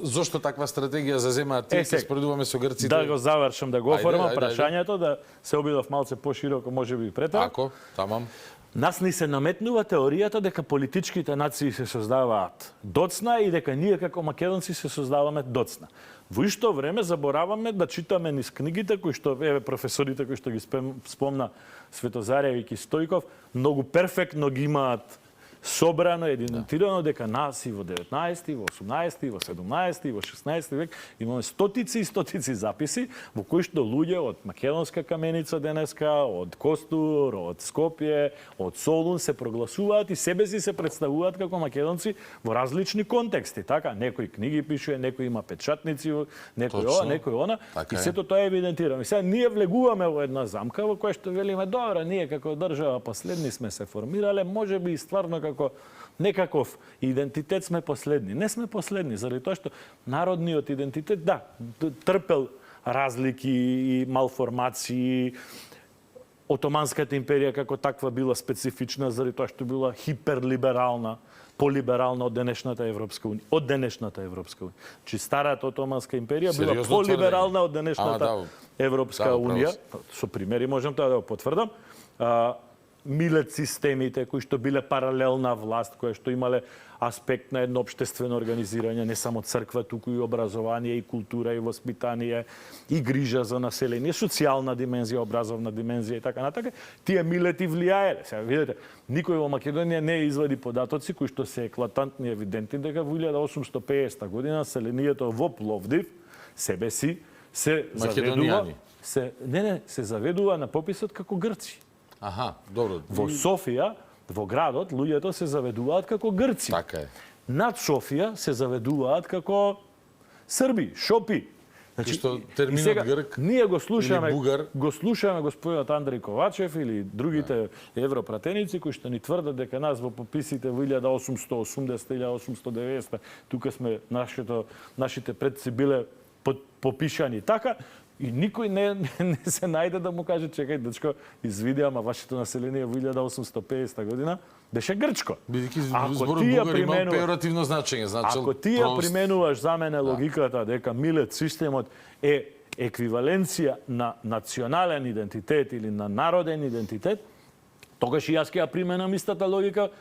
Зошто таква стратегија заземаат тие, ќе споредуваме со грците. Да го завршам, да го оформам прашањето, да се обидов малце пошироко, можеби претора. Ако, тамам. Нас ни се наметнува теоријата дека политичките нации се создаваат доцна и дека ние како македонци се создаваме доцна. Во исто време забораваме да читаме низ книгите кои што професорите кои што ги спомна Светозаревич и Стојков многу перфектно ги имаат собрано, единитирано дека нас и во 19, во 18, во 17, во 16 век имаме стотици и стотици записи во кои што луѓе од Македонска каменица денеска, од Костур, од Скопје, од Солун се прогласуваат и себе си се представуваат како македонци во различни контексти. Така, некои книги пишува, некои има печатници, некој ова, некој она, и сето тоа е евидентирано. И сега ние влегуваме во една замка во која што велиме, добро, ние како држава последни сме се формирале, можеби и стварно како некаков идентитет сме последни. Не сме последни, заради тоа што народниот идентитет, да, трпел разлики и малформации. Отоманската империја како таква била специфична, заради тоа што била хиперлиберална, полиберална од денешната Европска унија. Од денешната Европска унија. Чи старата Отоманска империја била полиберална од денешната Европска унија. Со примери можам тоа да го потврдам. Милет системите кои што биле паралелна власт, кои што имале аспект на едно општествено организирање, не само црква, туку и образование, и култура, и воспитание, и грижа за население, социјална димензија, образовна димензија и така натака. Тие милети влијаеле. Сега видите, никој во Македонија не извади податоци кои што се еклатантни евидентни дека во 1850 година населението во Пловдив себе си се заведува, се заведува на пописот како грци. Аха, добро. Во Софија, во градот, луѓето се заведуваат како грци. Така е. Над Софија се заведуваат како срби, шопи. Значи, што терминот грк ние го слушаме, или бугар, го слушаме господинот Андреј Ковачев или другите европратеници кои што ни тврдат дека нас во пописите во 1880-1890 тука сме нашите предци биле попишани така. И никој не се најде да му каже, чекај, дечко, извиди, ама вашето население во 1850 година беше грчко. Бидејќи зборот бугар има пеоративно значење. Ако ти ја применуваш за мене логиката дека милет системот е еквиваленција на национален идентитет или на народен идентитет, тогаш и јас ќе ја применам истата логика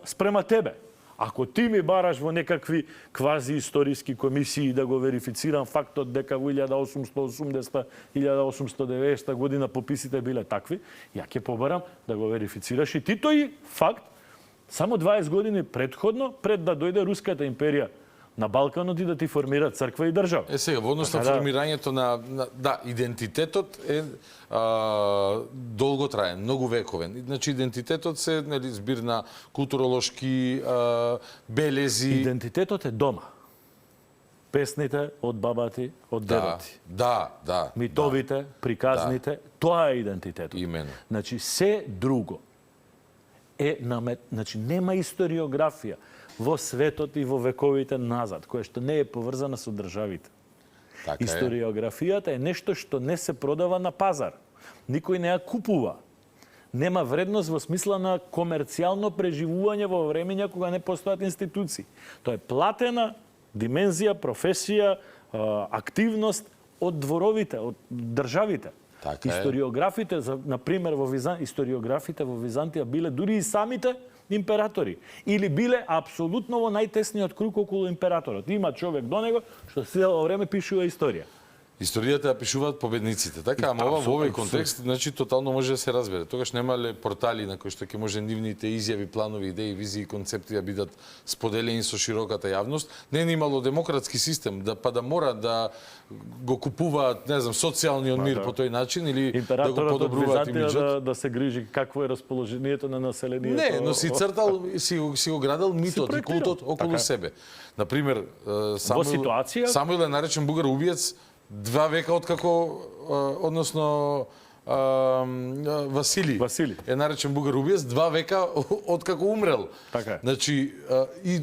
спрема тебе. Ако ти ми бараш во некакви квази-историски комисии да го верифицирам фактот дека во 1880-1890 година пописите биле такви, ја ќе побарам да го верифицираш и ти тој факт само 20 години предходно, пред да дојде Руската империја на Балканот и да ти формира црква и држава. Сега, во однос на формирањето на идентитетот е долготраен, многу вековен. Значи, идентитетот се збир на културолошки белези. Идентитетот е дома. Песните од бабати, од дедати. Да. Митовите, приказните, тоа е идентитетот. Имено. Значи, се друго е значи, нема историографија во светот и во вековите назад, која што не е поврзана со државите. Така Историографијата е нешто што не се продава на пазар. Никој не ја купува. Нема вредност во смисла на комерцијално преживување во времења кога не постојат институции. Тоа е платена димензија, професија, активност од дворовите, од државите. Така историографите, например, историографите во Византија биле дури и самите императори или биле апсолутно во најтесниот круг околу императорот. Има човек до него што цело време пишува историја. Историјата ја пишуваат победниците, така, ама ова во овој контекст, значи тотално може да се разбере. Тогаш немале портали на кои што ќе може нивните изјави, планови, идеи, визии и концепти да бидат споделени со широката јавност. Не е имало демократски систем, да мора да го купуваат, не знам, социјалниот мир по тој начин или да го подобруваат имиджот. Да се грижи какво е расположението на населението. Не, но си цртал, си го градал митот и култот околу себе. Например, Самуил е наречен бугар убиец 2 века откако, односно Васили е наречен бугар убиец 2 века откако умрел. Така. Значи,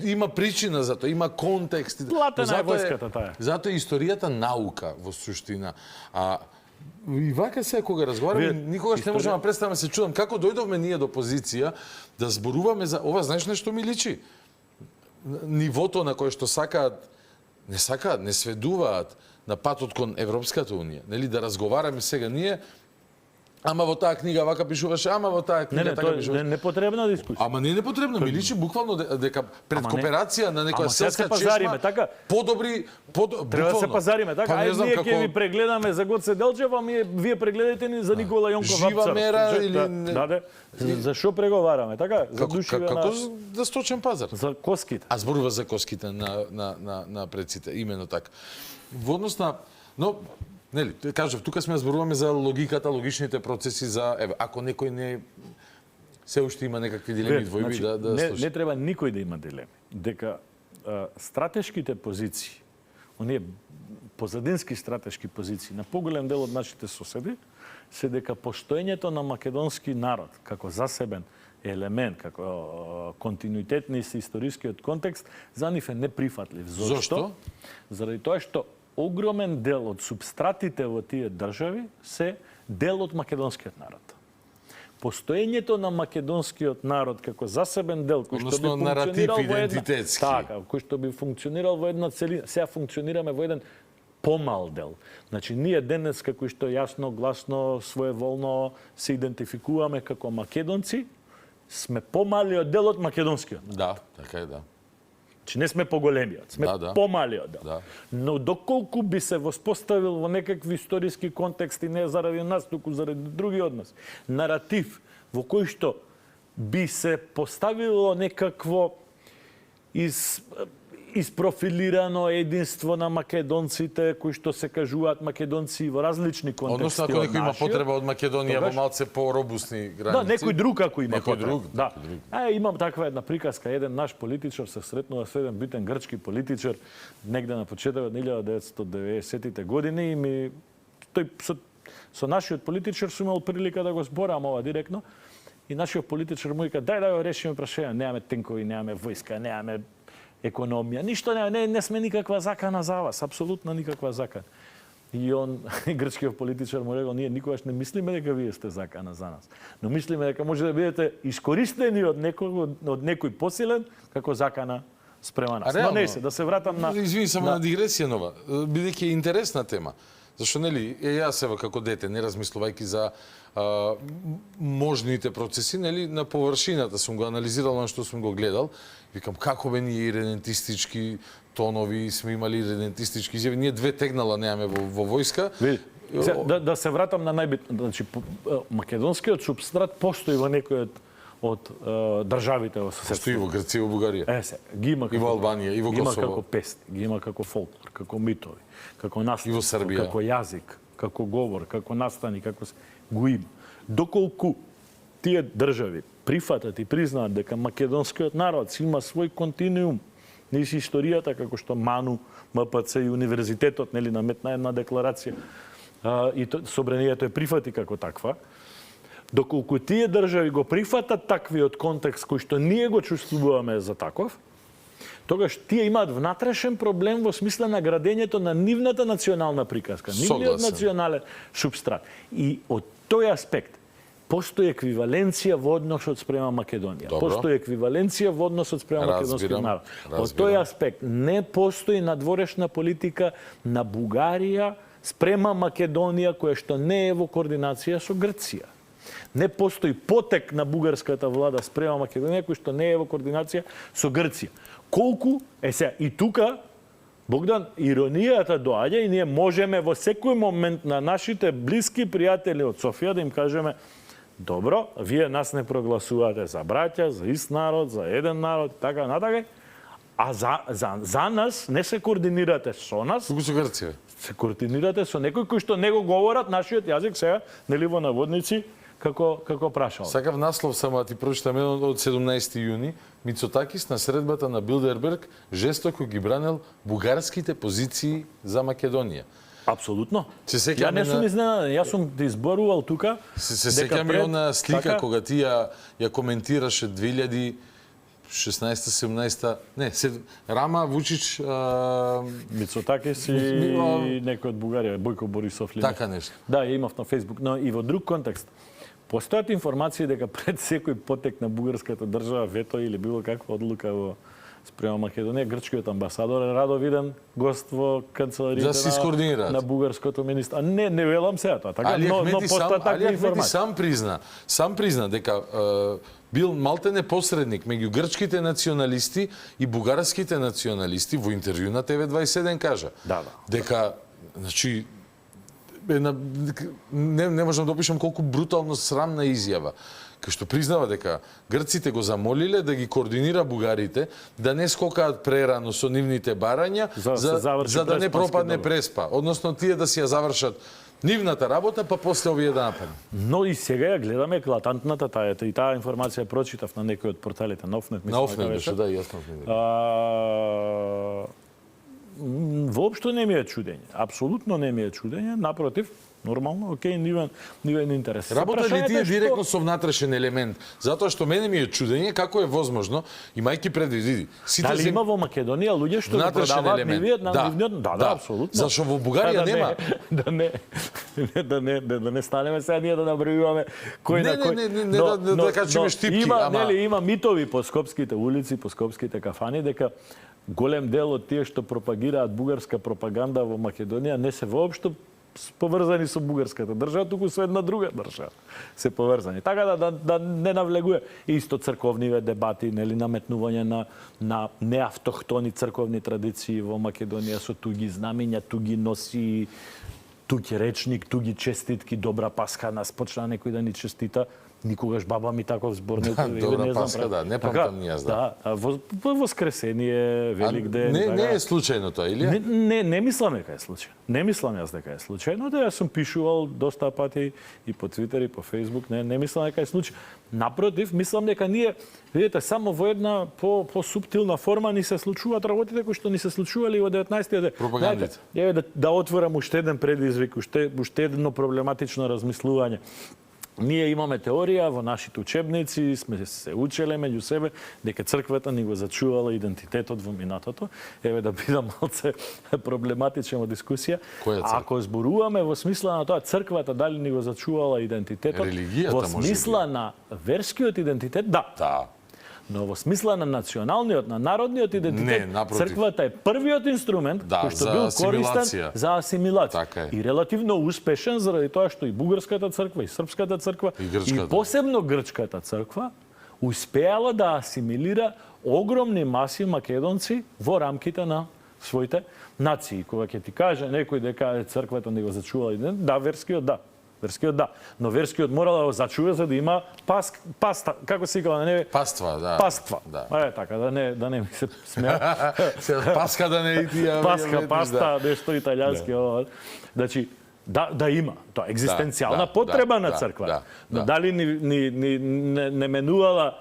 има причина за тоа, има контекст. Платена е војската таа. Затоа историјата наука во суштина. И вака се кога разговараме, никогаш не можеме да представиме, се чудам како дојдовме ние до позиција да зборуваме за ова, знаеш нешто ми личи? Нивото на кое што сакаат, не сведуваат на патот кон Европската унија, нели, да разговараме сега ние, ама во таа книга вака пишуваше, ама во таа книга така пишуваше. Не, непотребна дискусија. Ама не непотребно, ми личи буквално дека пред кооперација на некоја селска чешма така подобри треба да се пазариме, така. Ајде ние ќе ви прегледаме за Гоце Делчев, а вие прегледајте ни за Никола Јонков Апцар. Жива мера или за што преговараме, така? За душеве како за сточен пазар. За коските. А зборува за коските на предците, имено така. Во однос на, но нели, кажав, тука сме зборуваме за логиката, логичните процеси за ако некој не се уште има некакви дилеми и двојби да слуша. Не треба никој да има дилеми. Дека стратешките позиции, оние позадински стратешки позиции на поголем дел од нашите соседи се дека постоењето на македонски народ како засебен елемент, како континуитетни со историскиот контекст, за нив е неприфатлив. Зошто? Заради тоа што огромен дел од субстратите во тие држави се дел од македонскиот народ. Постоењето на македонскиот народ како засебен дел кој што би функционирал во една така, кој што би функционирал во една целина, сега функционираме во еден помал дел. Значи ние денес како што јасно, гласно, своеволно се идентификуваме како македонци, сме помалиот дел од македонскиот. Да, така е, да. Че не сме поголемиот, сме помалиот дел. Да. Но доколку би се воспоставил во некакви историски контексти, не заради нас, туку заради други од нас, наратив во кој што би се поставило некакво isprofilirano единство на македонците кои што се кажуваат македонци во различни контексти. Односно ако некој има потреба од Македонија во малце поробусни граници. Да, некој друг ако има потреба. Да. Имам таква една приказка, еден наш политичар се сретнува со еден битен грчки политичар негде на почетокот 1990-тите години и тој со нашиот политичар сум имал прилика да го зборам ова директно и нашиот политичар му вика дај да го решиме прашање, немаме тенкови, немаме војска, немаме економија, ништо не сме никаква закана за вас, апсолутно никаква закана. И он, грчкиот политичар му рекол, ние никогаш не мислиме дека вие сте закана за нас, но мислиме дека може да бидете искористени од некој посилен како закана спрема нас. Но не се, да се вратам на... Извини, само на дигресија нова, бидејќи е интересна тема. Зашто, нели, јас ева како дете, не размислувајќи за можните процеси, нели, на површината сум го анализирал на што сум го гледал. Викам, како бе ние иренентистички тонови, сме имали иренентистички изјави. Ние две тегнала немаме во војска. Да се вратам на најбитно. Значи, македонскиот субстрат постои во некој од државите во соседство. Постои во Грција и во Бугарија. Ги има и во Албанија, и во Косово. Ги има како песни, ги има како фолклор, како митови, како настан, како јазик, како говор, како настани, како го има. Доколку тие држави прифатат и признаат дека македонскиот народ има свој континуум низ историјата, како што МАНУ, МПЦ и универзитетот нели наметна една декларација и собранието е прифати како таква. Доколку тие држави го прифатат таквиот контекст кој што ние го чувствуваме за таков, тогаш тие имаат внатрешен проблем во смисла на градењето на нивната национална приказка, нивниот национален субстрат. И од тој аспект постои еквиваленција во односот спрема Македонија. Постои еквиваленција во односот спрема македонскиот народ. Од тој аспект не постои надворешна политика на Бугарија спрема Македонија која што не е во координација со Грција. Не постои потек на бугарската влада спрема Македонија кој што не е во координација со Грција. Колку е сега и тука Богдан, иронијата доаѓа и ние можеме во секој момент на нашите блиски пријатели од Софија да им кажеме: добро, вие нас не прогласувате за браќа, за ист народ, за еден народ, така натака, а за нас не се координирате со нас. Туку со Грција. Се координирате со некој кој што не го говорат нашиот јазик сега, нели во наводници, како прашал. Сакав наслов само да ти прочитам еден од 17 јуни. Мицотакис на средбата на Билдерберг жестоко ги бранел бугарските позиции за Македонија. Апсолутно. Ја не сум изненаден, јас сум ти изборувал тука. Се сеќам и она слика кога ти ја коментираше 2016-17, не, Рама, Вучич, Мицотакис и некој од Бугарија, Бојко Борисов. Така нешто. Да, ја имав на Фејсбук, но и во друг контекст. Постојат информации дека пред секој потек на бугарската држава, вето или било каква одлука во спрема Македонија, грчкиот амбасадор е радо виден гост во канцеларијата на бугарското министерство. Не велам сега тоа, така, но постојат такви информации. Сам призна дека бил малтене посредник меѓу грчките националисти и бугарските националисти. Во интервју на ТВ27 кажа дека, значи, не можам да опишам колку брутално срамна изјава, кај што признава дека грците го замолиле да ги координира бугарите, да не скокаат прерано со нивните барања, за да не пропадне преспа. Односно, тие да си ја завршат нивната работа, па после овие да нападнат. Но и сега ја гледаме еклатантната тајата, и таа информација прочитав на некој од порталите на Офнет. На Офнет беше, да, јасно. Воопшто не ми е чудење. Апсолутно не ми е чудење. Напротив, нормално, окей, нивен интерес. Работа ли ти е директно со внатрешен елемент? Затоа што мене ми е чудење како е возможно, имајќи предвид, дали има во Македонија луѓе што го продаваат нивиот на нивниот? Да, апсолутно. Зашто во Бугарија нема. Да не станеме сега ние да набројуваме кој на кој. Не да кажеме штипки, има митови по скопските улици, по скопските кафани дека голем дел од тие што пропагираат бугарска пропаганда во Македонија не се воопшто поврзани со бугарската држава, туку со една друга држава се поврзани. Така да не навлегува исто црковниве дебати, нели, наметнување на неавтохтони црковни традиции во Македонија со туги знамења, туги носи, туги речник, туги честитки, добра Пасха, нас почна некој да ни честита. Никогаш баба ми таков збор не добра Пасха, да, не памтам ни јас, да. Во Воскресение, Велик ден. Не е случајно тоа, или? Не мислам дека е случајно. Не мислам јас дека е случајно, да јас сум пишувал доста пати и по Твитер и по Фејсбук, не мислам дека е случајно. Напротив, мислам дека ние, видите, само во една по-суптилна форма ни се случуваат работите кои што ни се случували во 19-тиот век. Пропагандите. Еве да отворам уште еден предизвик, уште едно проблематично размислување. Ние имаме теорија во нашите учебници, сме се учеле меѓу себе дека црквата ни го зачувала идентитетот во минатото. Еве да бидам малце проблематичен во дискусија. Ако зборуваме во смисла на тоа црквата дали ни го зачувала идентитетот, во смисла на верскиот идентитет, да. Но во смисла на националниот, на народниот идентитет, црквата е првиот инструмент кој што бил користен за асимилација. И релативно успешен заради тоа што и бугарската црква, и српската црква, и посебно грчката црква успеала да асимилира огромни маси македонци во рамките на своите нации. Кога ќе ти каже некој дека црквата не го зачувала идентитет, да, верскиот да. Верскиот да, но верскиот мора да го зачува за да има паста, како се вика на небе? Паства, да. Паства. Така да не ми се смеа. Паска да не идија. Паста, нешто италијански. Значи да има, тоа екзистенцијална потреба на црква. Но дали не менувала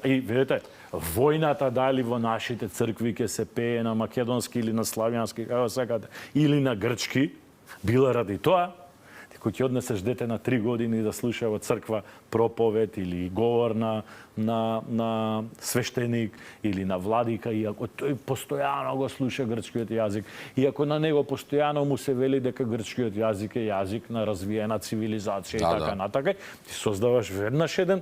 и видите, војната дали во нашите цркви ќе се пее на македонски или на славјански, како сакате, или на грчки, била ради тоа кој ќе однесеш дете на 3 години да слуша во црква проповед или говор на свештеник или на владика, и ако тој постојано го слуша грчкиот јазик, и ако на него постојано му се вели дека грчкиот јазик е јазик на развиена цивилизација и така натака, ти создаваш веднаш еден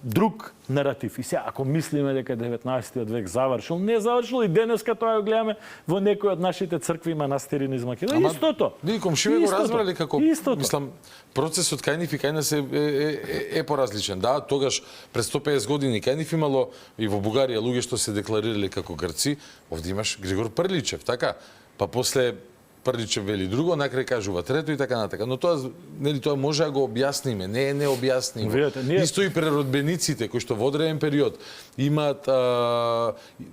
друг наратив. И сега, ако мислиме дека 19 век завршил, не завршил и денеска тоа го гледаме во некои од нашите цркви и манастири низ Македонија. Истото. Ние комшиве го разбрали како, Истото. мислам, процесот кај нив и кај нас е поразличен. Да, тогаш пред 150 години кај нив имало и во Бугарија луѓе што се декларирале како грци, овде имаш Григор Прличев, така? Па после Прличев вели друго, накрај кажува трето и така натака. Но тоа, нели, тоа може да го објасниме, не е необјаснимо. Исто и преродбениците кои што во одреден период имаат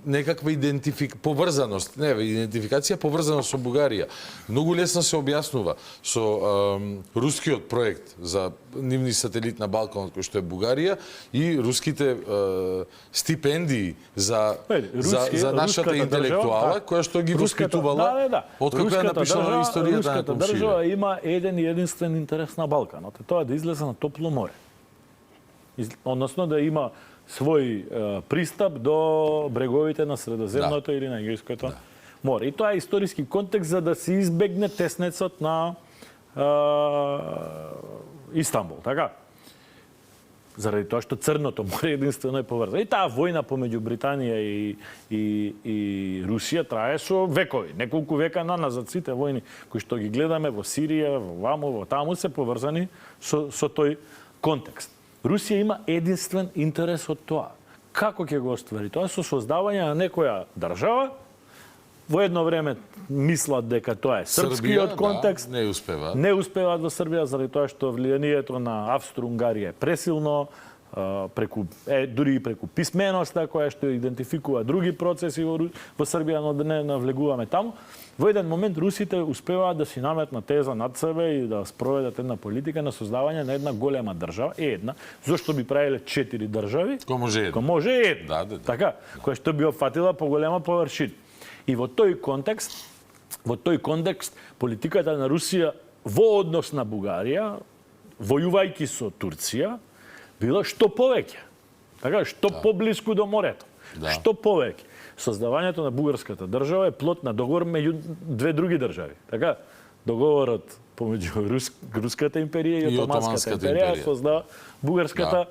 некаква поврзаност, идентификација поврзаност со Бугарија. Многу лесно се објаснува со рускиот проект за нивни сателит на Балканот кој што е Бугарија и руските стипендии за нашата интелектуала која што ги воспитувала откако ја напишала историјата на Руската држава има еден и единствен интерес на Балканот. Тоа е да излезе на топло море. Односно да има свој пристап до бреговите на Средоземното или на Егејското море. И тоа е историски контекст за да се избегне теснецот на Истанбул, така? Заради тоа што Црното море единствено е поврзано. И таа војна помеѓу Британија и Русија трае со векови. Неколку века назад сите војни кои што ги гледаме во Сирија, во ваму, во таму се поврзани со тој контекст. Русија има единствен интерес од тоа. Како ќе го оствари тоа? Со создавање на некоја држава. Во едно време мислат дека тоа е српскиот контекст. Не успеваат. Не успеваат во Србија заради тоа што влијанието на Австро-Унгарија е пресилно, дури и преку писменоста која што идентификува други процеси во Србија, но да не навлегуваме таму. Во еден момент русите успеваат да си наметнат теза над себе и да спроведат една политика на создавање на една голема држава, зошто би правиле 4 држави? Кој може една. Така, која што би опфатила поголема површина. И во тој контекст, политиката на Русија во однос на Бугарија, војувајќи со Турција, била што повеќе. Така, што поблиску до морето. Што повеќе. Создавањето на бугарската држава е плод на договор меѓу две други држави. Така, договорот помеѓу Руската империја и Отоманската империја создава бугарската,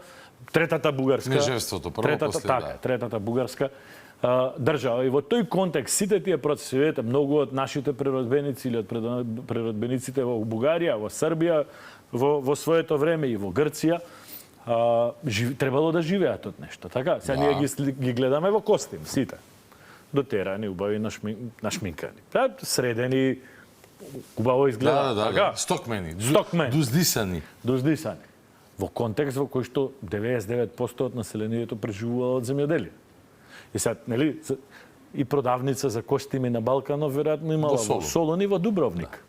третата бугарска, кнежевството прво после третата бугарска држава. И во тој контекст сите тие процеси, видите, многу од нашите преродбеници или од преродбениците во Бугарија, во Србија, во своето време и во Грција, требало да живеат од нешто. Така, сега ние ги гледаме во костим, сите. Дотерани, убави, нашминкани. Средени, убаво изгледа. Стокмени. Дуздисани. Во контекст во кој што 99% од населението преживува од земјоделие. И сега, нели, и продавница за костими на Балканот веројатно имала во Солун и во Дубровник.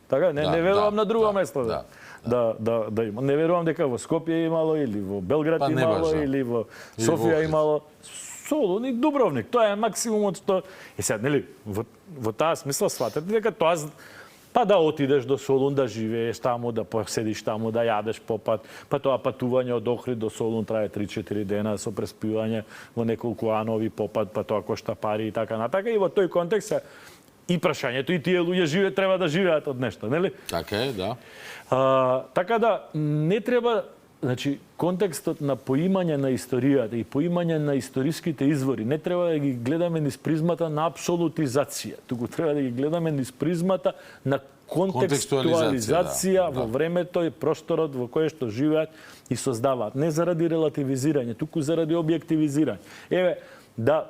Така, не верувам на друго место да има. Не верувам дека во Скопје имало или во Белград имало или во Софија имало. Солун и Дубровник, тоа е максимумот што и сега, нели, во таа смисла сватате дека тоа па да отидеш до Солун, да живееш таму, да поседиш таму, да јадеш попат, па тоа патување од Охрид до Солун трае 3-4 дена со преспивање во неколку анови попат, па тоа кошта пари и така натака. И во тој контекст и прашањето и тие луѓе треба да живеат од нешто, нели? Така е, да. Така да не треба, значи, контекстот на поимање на историјата и поимање на историските извори не треба да ги гледаме низ призмата на апсолутизација, туку треба да ги гледаме низ призмата на контекстуализација во времето и просторот во кој што живеат и создаваат. Не заради релативизирање, туку заради објективизирање. Еве, да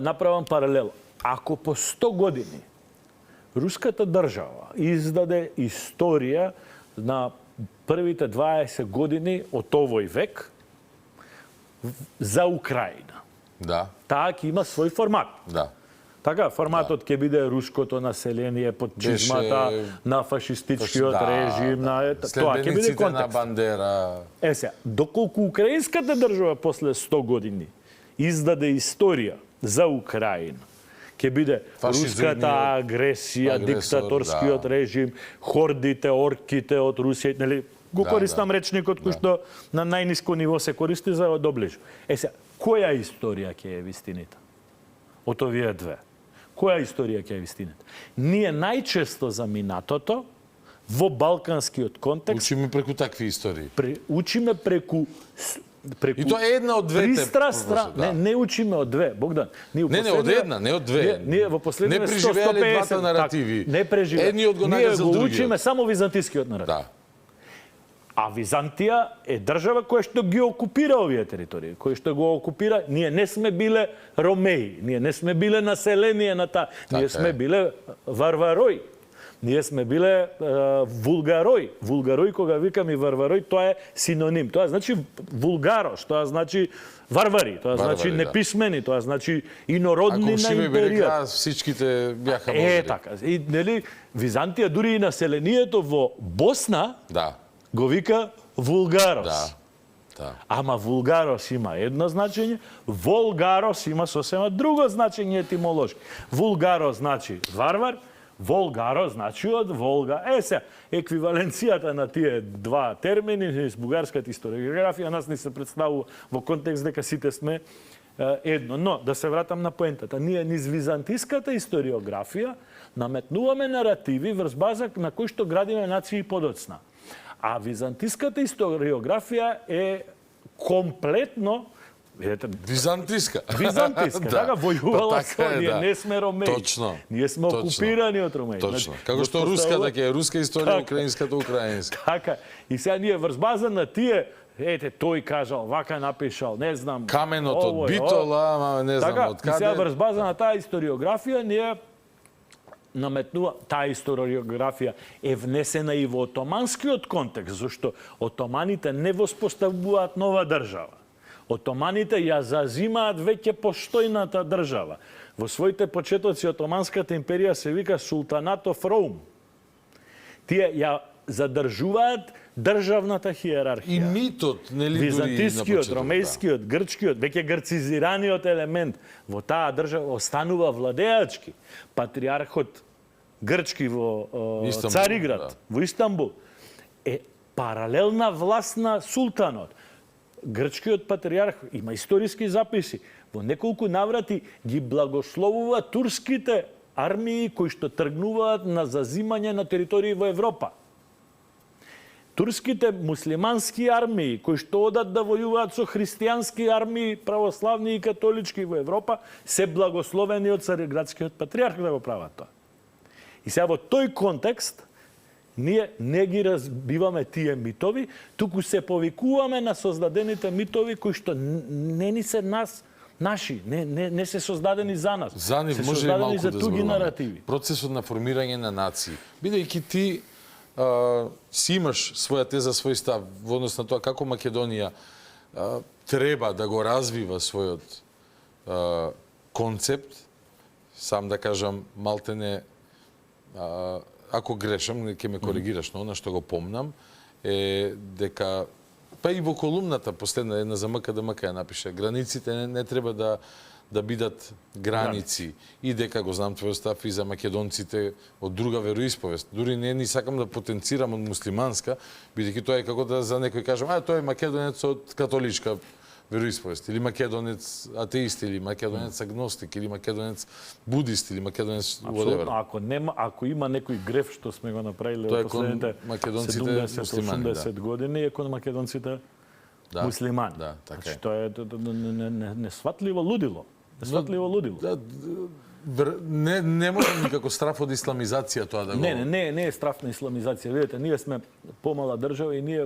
направам паралел. Ако по 100 години руската држава издаде историја на првите 20 години од овој век за Украина. Да. Таа ќе има свој формат. Да. Така, форматот ќе биде руското население под чизмата на фашистичкиот режим, на тоа ќе биде контекст. На Бандера. Сега, доколку украинската држава после 100 години издаде историја за Украина, ќе биде руската агресија, диктаторскиот режим, хордите, орките од Русија, нели, го користам речникот кој што на најниско ниво се користи за да доближи. Сега, која историја ќе е вистината? Од овие две. Која историја ќе е вистината? Ние најчесто за минатото во балканскиот контекст. Учиме преку такви истории. Учиме преку И тоа е една од двете. Не учиме од две, Богдан. Не, од една, не од две. Ние во последните 150 не преживеале двата наративи. Не преживеале. Едниот го нагазил другиот. Ние го учиме само византискиот наратив. Да. А Византија е држава која што ги окупира овие територии, која што го окупира. Ние не сме биле ромеи, ние не сме биле население на таа, ние сме биле варварои. Ние сме биле вулгарои. Вулгарои, кога викам и варварои, тоа е синоним. Тоа значи вулгарос, тоа значи варвари, тоа значи неписмени, тоа значи инородни на империја. Всичките бяха можели. Така. И нели Византија дури и населението во Босна го вика вулгарос. Ама вулгарос има едно значење, волгарос има сосема друго значење етимолошки. Вулгарос значи варвар, волгаро значи од Волга. Еквиваленцијата на тие два термини из бугарската историографија нас не се представува во контекст дека сите сме едно. Но, да се вратам на поентата. Ние низ византиската историографија наметнуваме наративи врз база на кои што градиме нации подоцна. А византиската историографија е комплетно Византиска. Така, војувала со, ние не сме ромеи. Точно. Ние сме окупирани од ромеи. Точно. Како што руската ќе е руска историја, украинската украинска. Така. И сега ние врз база на тие, тој кажал, вака напишал, не знам. Каменот од Битола, ама не знам од каде. И сега врз база на таа историографија ние наметнува, таа историографија е внесена и во отоманскиот контекст, зашто отоманите не воспоставуваат нова држава. Отоманите ја зазимаат веќе постојната држава. Во своите почетоци Отоманската империја се вика Султанатов Роум. Тие ја задржуваат државната хиерархија. И митот, нели, византискиот, ромејскиот, грчкиот, веќе грцизираниот елемент во таа држава останува владеачки. Патриархот грчки во Цариград, во Истанбул, е паралелна власт на султанот. Грчкиот патриарх има историски записи. Во неколку наврати ги благословува турските армии кои што тргнуваат на зазимање на територии во Европа. Турските муслимански армии кои што одат да војуваат со христијански армии, православни и католички во Европа, се благословени од Цариградскиот патриарх да го прават тоа. И сега во тој контекст ние не ги разбиваме тие митови, туку се повикуваме на создадените митови кои што не ни се наши, не се создадени за нас. За нив може и малку да зборуваме. Процесот на формирање на нации. Бидејќи ти си имаш своја теза, свој став во однос на тоа како Македонија треба да го развива својот концепт, сам да кажам, малтене ако грешам, ќе ме коригираш, но она што го помнам е дека па и во колумната последна една за МКДМК ја напише, границите не треба да бидат граници и дека го знам твој став и за македонците од друга вероисповест. Дури не сакам да потенцирам од муслиманска, бидејќи тоа е како да за некој кажам, тој е македонец од католичка вероисповест, или македонец атеист, или македонец агностик, или македонец будист, или македонец whatever. Ако има некој греф што сме го направиле во последните 70-80 години, е кон македонците муслимани. Значи, тоа е несватливо лудило. Несватливо лудило. Не може никако страф од исламизација тоа да го... Не е страф на исламизација. Видите, ние сме помала држава и ние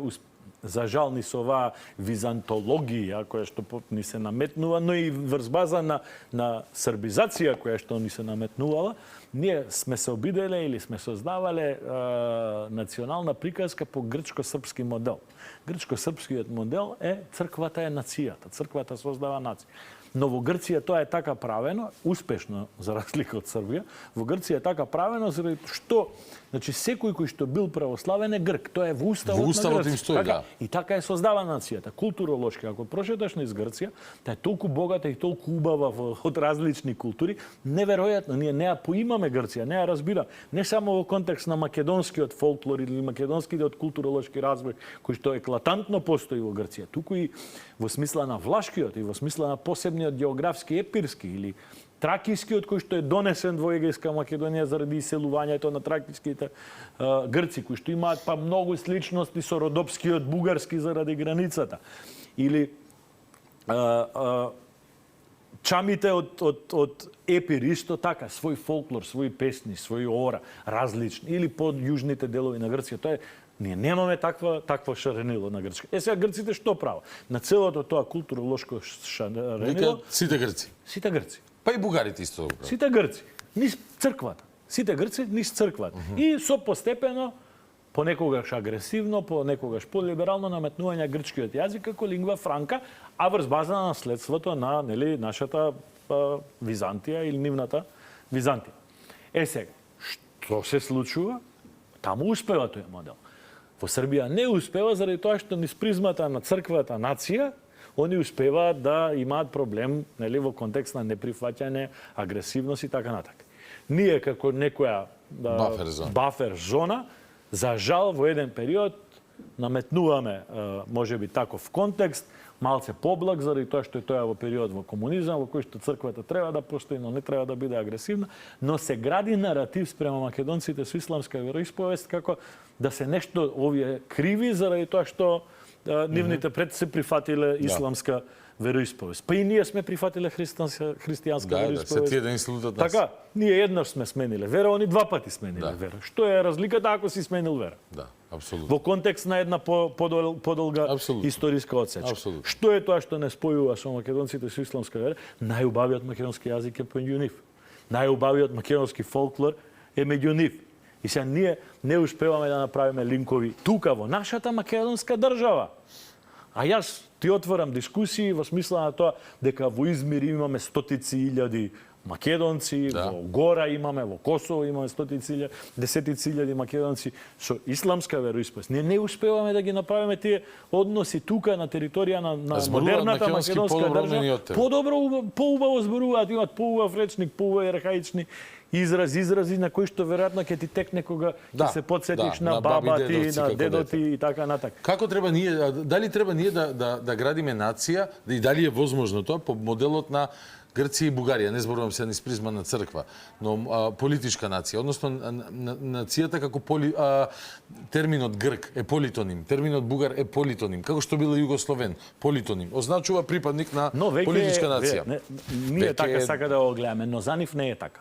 за жал ни со оваа византологија која што ни се наметнува, но и врз база на србизација која што ни се наметнувала, ние сме се обиделе или сме создавале национална приказка по грчко-српски модел. Грчко-српскиот модел е црквата е нацијата, црквата создава нација. Но во Грција тоа е така правено, успешно за разлика од Србија, во Грција е така правено заради што, значи секој кој што бил православен е грк, тоа е во уставот на Грција. И така е создавана нацијата, културолошки. Ако прошеташ низ Грција, таа е толку богата и толку убава од различни култури, неверојатно, ние не ја поимаме Грција, не ја разбирам, не само во контекст на македонскиот фолклор или македонскиот културолошки развој кој што еклатантно постои во Грција, туку и во смисла на влашкиот и во смисла на посебни северниот географски епирски или тракискиот кој што е донесен во Егејска Македонија заради иселувањето на тракиските грци, кои што имаат па многу сличности со родопскиот бугарски заради границата. Или чамите од Епир исто така, свој фолклор, своји песни, своји ора, различни, или под јужните делови на Грција. Тоа е, ние немаме такво шаренило на Грчка. Сега грците што прават? На целото тоа културолошко шаренило... Сите грци. Сите грци. Па и бугарите исто. Сите грци. Низ црквата. Сите грци низ црквата. И со постепено, понекогаш агресивно, понекогаш полиберално наметнување грчкиот јазик како лингва франка, а врз база на наследството на нашата Византија или нивната Византија. Сега, што се случува? Таму успева тој модел. Во Србија не успева заради тоа што низ призмата на црквата нација они успеваат да имаат проблем во контекст на неприфаќање, агресивност и така натака. Ние како некоја бафер зона, за жал во еден период наметнуваме можеби таков контекст, малце поблаг заради тоа што е тоа во период во комунизам, во кој што црквата треба да постои, но не треба да биде агресивна, но се гради наратив спрема македонците со исламска вероисповест како да се нешто овие криви заради тоа што нивните пред се прифатиле исламска вероисповест. Па и ние сме прифатиле христијанска вероисповест. Да, се тие да институтот нас. Така, ние еднаш сме смениле вера, они два пати смениле вера. Што е разликата ако си сменил вера? Да, апсолутно. Во контекст на една подолга историска одсечка. Што е тоа што не спојува со македонците со исламска вера? Најубавиот македонски јазик е меѓу нив. Најубавиот македонски фолклор е меѓу нив. И сега ние не успеваме да направиме линкови тука во нашата македонска држава. А јас ти отворам дискусии во смисла на тоа дека во Измир имаме стотици илјади македонци, во Гора имаме, во Косово имаме стотици илјади, десетици илјади македонци со исламска вероисповест. Ние не успеваме да ги направиме тие односи тука на територија на модерната македонска држава. Подобро, поубаво зборуваат, имаат поубав речник, поубави архаични изрази на кои што веројатно ќе ти текне кога ќе се потсетиш на бабати, на дедоти и така натака. Како треба ние, дали треба ние да градиме нација, и дали е возможно тоа по моделот на Грција и Бугарија, не зборувам се низ призма на црква, но политичка нација, односно нацијата како терминот грк е политоним, терминот бугар е политоним, како што бил југословен, политоним, означува припадник на политичка нација. Ние така сака да го гледаме, но за нив не е така.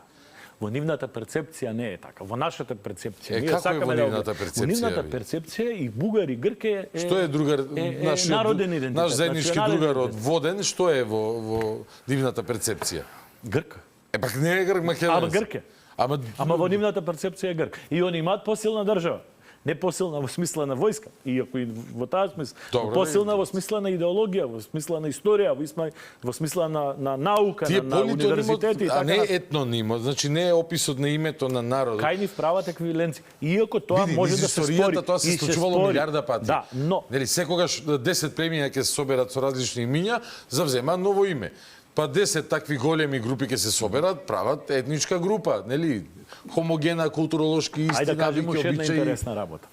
Во нивната перцепција не е така. Во нашата перцепција ние сакаме да во нивната перцепција и бугар и грк е што е другар народен идентитет. Наш заеднички другар од Воден, што е во нивната перцепција? Грк. Пак не е грк македонец. Ама грк е. Ама во нивната перцепција е грк. И они имаат посилна држава. Не посилна во смисла на војска, иако и во таа смисла. Посилна во смисла на идеологија, во смисла на историја, во смисла на наука, на универзитети и така. А не етноним, значи не е описот на името на народот. Кај нив прават еквиваленци. Иако тоа може да се спори. Тоа се случувало милиарда пати. Да, но нели секогаш 10 племиња ќе се соберат со различни имиња, завзема ново име. Па 10 такви големи групи ќе се соберат, прават етничка група, нели? Хомогена, културолошки истина, ајде да кажем уште една обичаи. интересна работа.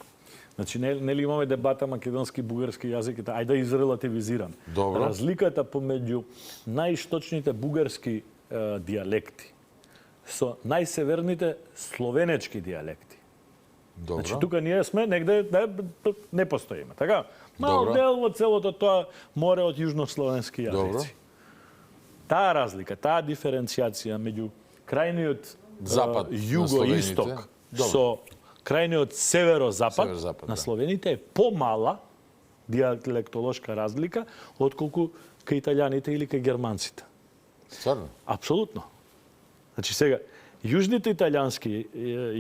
Значи, нели имаме дебата македонски, бугарски јазик, ајде да изрелативизирам. Добро. Разликата помеѓу најисточните бугарски дијалекти со најсеверните словенечки дијалекти. Добро. Значи, тука ние сме негде не постоиме, така? Мал дел од целото тоа море од јужнословенски јазици. Добро. Таа разлика, таа диференцијација меѓу крајниот Запад југо-исток со крајниот северо-запад на словените е помала дијалектолошка разлика отколку кај италијаните или кај германците. Стварно? Апсолутно. Значи сега, јужните италијански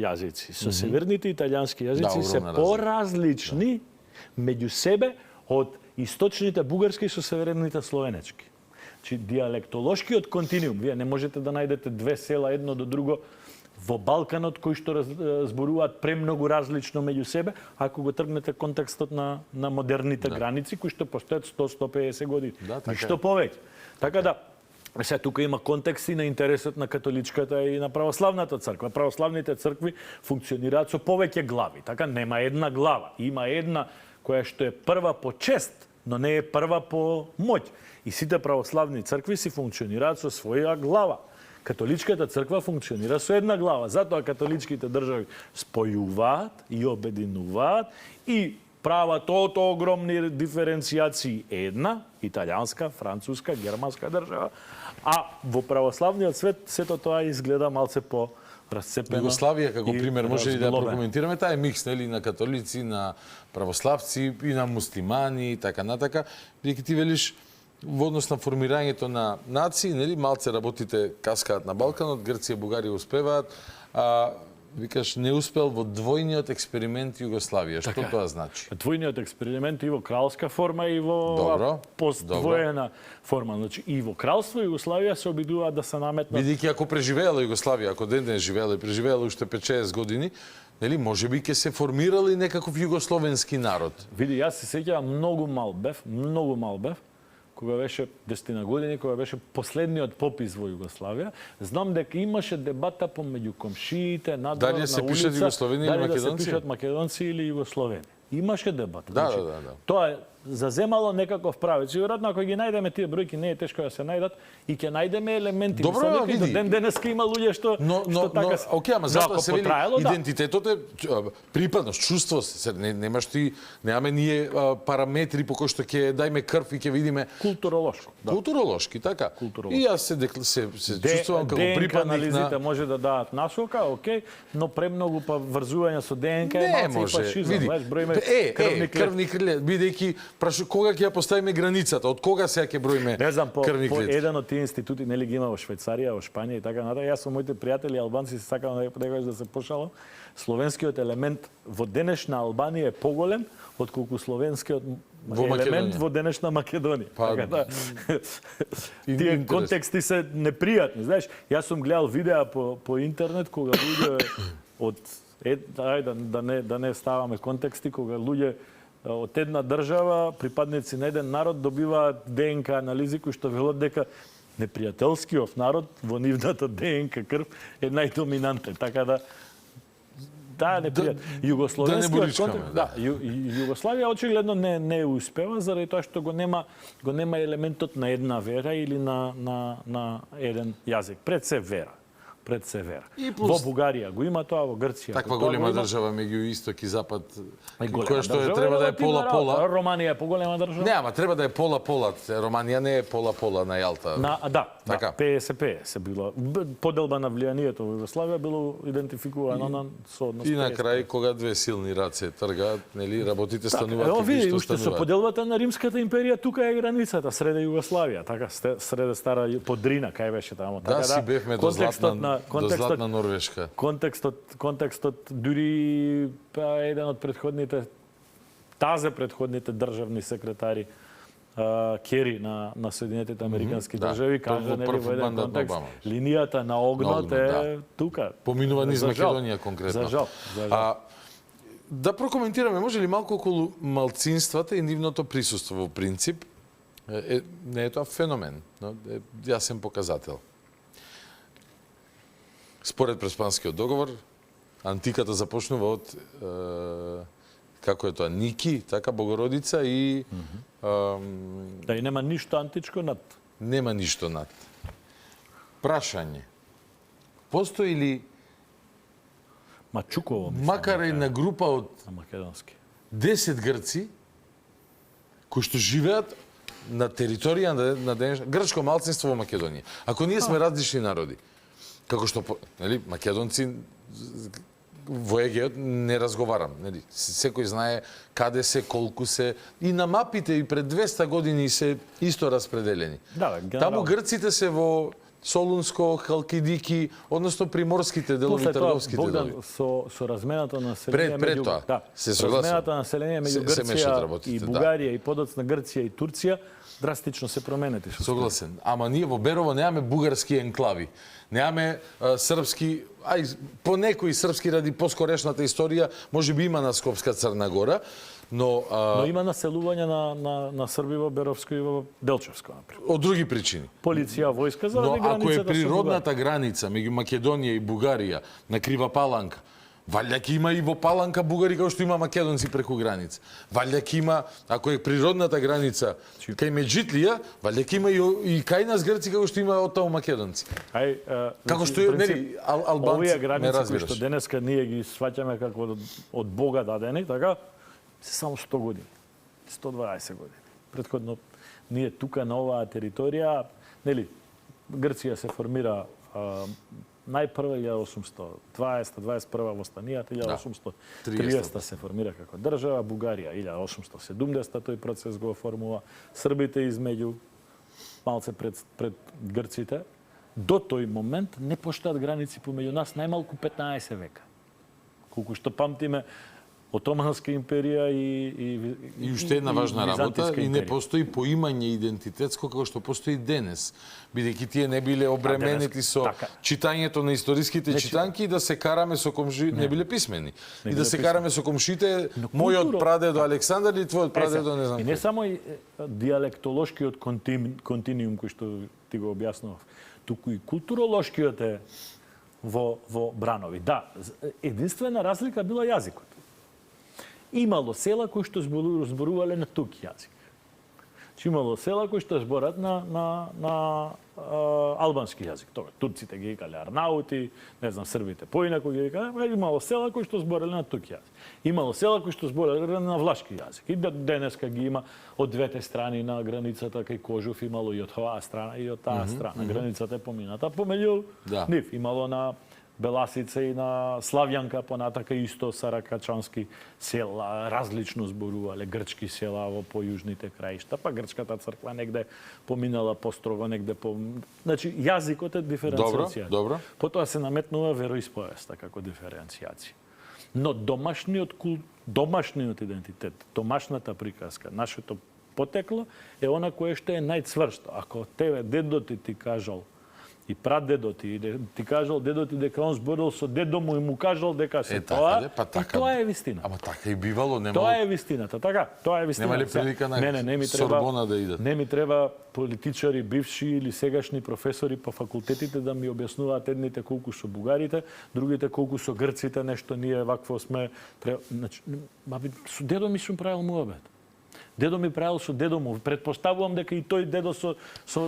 јазици со северните италијански јазици се поразлични меѓу себе од источните бугарски со северните словенечки. Значи, дијалектолошкиот континуум, вие не можете да најдете две села едно до друго во Балканот кои што зборуваат премногу различно меѓу себе, ако го тргнете контекстот на модерните граници кои што постојат 100-150 години. Ништо повеќе. Така да, сега тука има контекст и на интересот на католичката и на православната црква. Православните цркви функционираат со повеќе глави. Така нема една глава, има една која што е прва по чест но не е прва по моќ. И сите православни цркви си функционираат со своја глава. Католичката црква функционира со една глава. Затоа католичките држави спојуваат и обединуваат и прават огромни диференцијации. Една, италијанска, француска, германска држава, а во православниот свет сето тоа изгледа малце по расцепено. Југославија, како пример, може ли да разглобено. прокоментираме? Таа е микс, нели, на католици, на православци и на муслимани и така натака. Бидејќи ти велиш во однос на формирањето на нации, нели, малце работите каскаат на Балканот, Грција и Бугарија успеваат, а викаш не успел во двојниот експеримент Југославија. Што Така. тоа значи? Двојниот експеримент и во кралска форма и во постдвоена форма. Значи и во кралство Југославија се обидуваат да се наметнат. Бидејќи ако преживеела Југославија, ако ден живеела и преживеела уште 5-6 години, нели, можеби ќе се формирал и некаков југословенски народ. Види, јас се сеќавам многу мал бев, кога беше 10 години, кога беше последниот попис во Југославија. Знам дека имаше дебата помеѓу комшиите, надвор, Дали на се улица, пишат југословени или дали да се македонци? пишат македонци или југословени. Имаше дебата. Да, Значи, да. Тоа е заземало некаков правец. И веројатно ако ги најдеме тие бројки, не е тешко да се најдат и ќе најдеме елементи. Добро, Мислам дека и види. до ден денеска има луѓе што така се. Океј, ама затоа ако се вели потраело, да. идентитетот е припадност, чувство, немаш ти, немаме ние параметри по кои што ќе дајме крв и ќе видиме културолошко. Да. Културолошки, така. И јас се чувствувам како ДНК припадник анализите на може да дадат насока, окей, но премногу па врзување со ДНК е Не малце и може, фашизам. види. Знаеш, броиме Крвни криле, бидејќи кога ќе ја поставиме границата, од кога сега ќе броиме Не знам, по крвни еден од тие институти, нели ги има во Швајцарија, во Шпанија и така натаму. Јас со моите пријатели албанци се сакам некогаш да се пошалам. Словенскиот елемент во денешна Албанија е поголем отколку словенскиот елемент во денешна Македонија. Така да, тие контексти се непријатни, знаеш. Јас сум гледал видеа по интернет кога луѓе од да не ставаме контексти, кога луѓе од една држава, припадници на еден народ добиваат ДНК анализи кои што велат дека непријателскиот народ во нивната ДНК крв е најдоминантен. Така да непријатно. Југословенскиот контекст, Југославија очигледно не успева заради тоа што го нема елементот на една вера или на еден јазик. Пред се вера. Во Бугарија го има тоа, во Грција. Таква голема држава меѓу исток и запад, која што држава, треба да е пола-пола. Романија е поголема држава. Не, ама треба да е пола-пола. Романија не е пола-пола на Јалта. Да, ПСП се било. Поделба на влијанието во Југославија било идентификувано со однос. И на крај, кога две силни раце тргаат, нели, работите стануваат како што уште со стануваат. поделбата на Римската империја, тука е границата, среде Југославија, така, среде стара Подрина, кај беше таму. Да, си бевме до Златна Норвешка. Контекстот дури еден од предходните предходните државни секретари Кери на Соединетите Американски држави кажа нели во еден контекст линијата на огнот е тука. Поминува низ Македонија конкретно. За жал. Да прокоментираме, може ли малку околу малцинствата и нивното присуство во принцип? Не е тоа феномен, но е јасен показател. Според Преспанскиот договор, антиката започнува од како е тоа, Ники, така, Богородица и... Да и нема ништо античко над. Нема ништо над. Прашање. Постои ли Мачуково, макар и на група од македонски 10 грци кои што живеат на територија на грчко малцинство во Македонија. Ако ние сме различни народи, како што, нели, македонци во Егеот не разговарам, нели? Секој знае каде се, колку се, и на мапите и пред 200 години се исто распределени. Таму грците се во Солунско, Халкидики, односно приморските делови, трговските делови. Со размената на население пред тоа, се согласувам. Размената на население меѓу Грција и Бугарија и подоцна Грција и Турција драстично се променети. Согласен. Ама ние во Берово немаме бугарски енклави. Немаме српски, по некои српски ради поскорешната историја, може би има на Скопска Црна Гора, но има населување на Срби во Беровско и во Делчевско, например. Од други причини. Полиција, војска заради границата. Но ако е границата природната граница меѓу Македонија и Бугарија на Крива Паланка, Валјда ќе има и во Паланка бугари како што има македонци преку граница. Валјда ќе има, ако е природната граница кај Меджитлија, валјда ќе има и кај нас грци како што има оттаму македонци. Како што е, нели, албанци, овие ме граници кои разбираш. што денеска ние ги сваќаме како од Бога дадени, така, се само 100 години, 120 години. Претходно ние тука на оваа територија, нели, Грција се формира најпрва 1820-21 во станијата, 1830 се формира како држава, Бугарија 1870 тој процес го оформува, Србите измеѓу малце пред грците. До тој момент не постојат граници помеѓу нас најмалку 15 века. Колку што памтиме, Отоманска империја и уште една важна работа, и не постои поимање идентитетско како што постои денес, бидејќи тие не биле обременети со читањето на историските читанки и да се караме со комши, не биле писмени. И да се караме со комшите, мојот прадедо Александар или твојот прадедо не знам. И не само диалектолошкиот континуум кој што ти го објаснував, туку и културолошкиот е во бранови. Да, единствена разлика била јазикот. Имало села кои што зборувале на тук јазик. Имало села кои што зборат на албански јазик. Тоа турците ги викале арнаути, не знам, србите поинаку ги викале, имало села кои што збореле на тук јазик. Имало села кои што збореле на влашки јазик. И денеска ги има од двете страни на границата, кај Кожув имало и од оваа страна и од таа страна. Границата е помината помеѓу нив. Имало на Беласица и на Славјанка, понатака исто саракачански села, различно зборувале, грчки села во појужните краишта, па грчката црква негде поминала построго, негде Значи, јазикот е диференцијација. Добро. Потоа се наметнува вероисповеста како диференцијација. Но домашниот идентитет, домашната приказка, нашето потекло е она кое што е најцврсто. Ако тебе дедо ти кажал и прадедо ти кажал дедо ти дека он зборил со дедо му и му кажал дека се тоа, и тоа е вистина. Ама така и бивало, немало. Тоа е вистината, така, тоа е вистина. Нема ли прилика на Сорбона да идат? Не ми треба политичари, бивши или сегашни професори по факултетите да ми објаснуваат едните колку со бугарите, другите колку со грците, нешто ние вакво сме. Значи, со дедо ми сум правил муабет. Дедо ми правил со дедо му. Предпоставувам дека и тој дедо со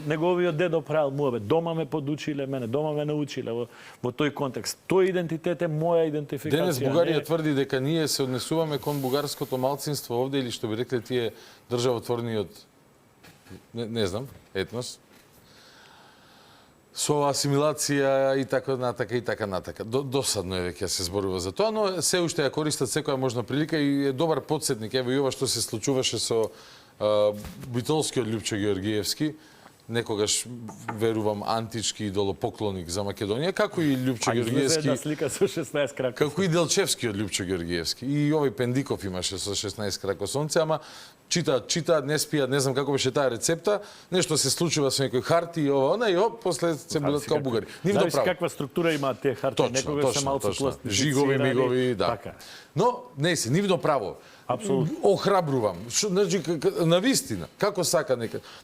неговиот дедо правил муабет. Дома ме подучиле мене, дома ме научиле во тој контекст. Тој идентитет е моја идентификација. Денес Бугарија тврди дека ние се однесуваме кон бугарското малцинство овде или што би рекле тие државотворниот не знам, етнос. Со асимилација и така натака. Досадно е веќе се зборува за тоа, но се уште ја користат секоја можна прилика и е добар потсетник. Ево и ова што се случуваше со битолскиот Љупчо Георгиевски, некогаш верувам антички идолопоклоник за Македонија, како и Љупчо Георгиевски. Една слика со 16 краков. Како и Делчевскиот Љупчо Георгиевски. И овој Пендиков имаше со 16 кракосонце, ама читаат, не спијат, не знам како беше таа рецепта, нешто се случува со некој харти и ова, и после се бидат као бугари. Нивно право. Каква структура имаат тие харти, некогаш се малку пластифицирани. Жигови, мигови, да. Така. Но, не се, нивно право. Апсолутно. Охрабрувам. Значи, на вистина, како сака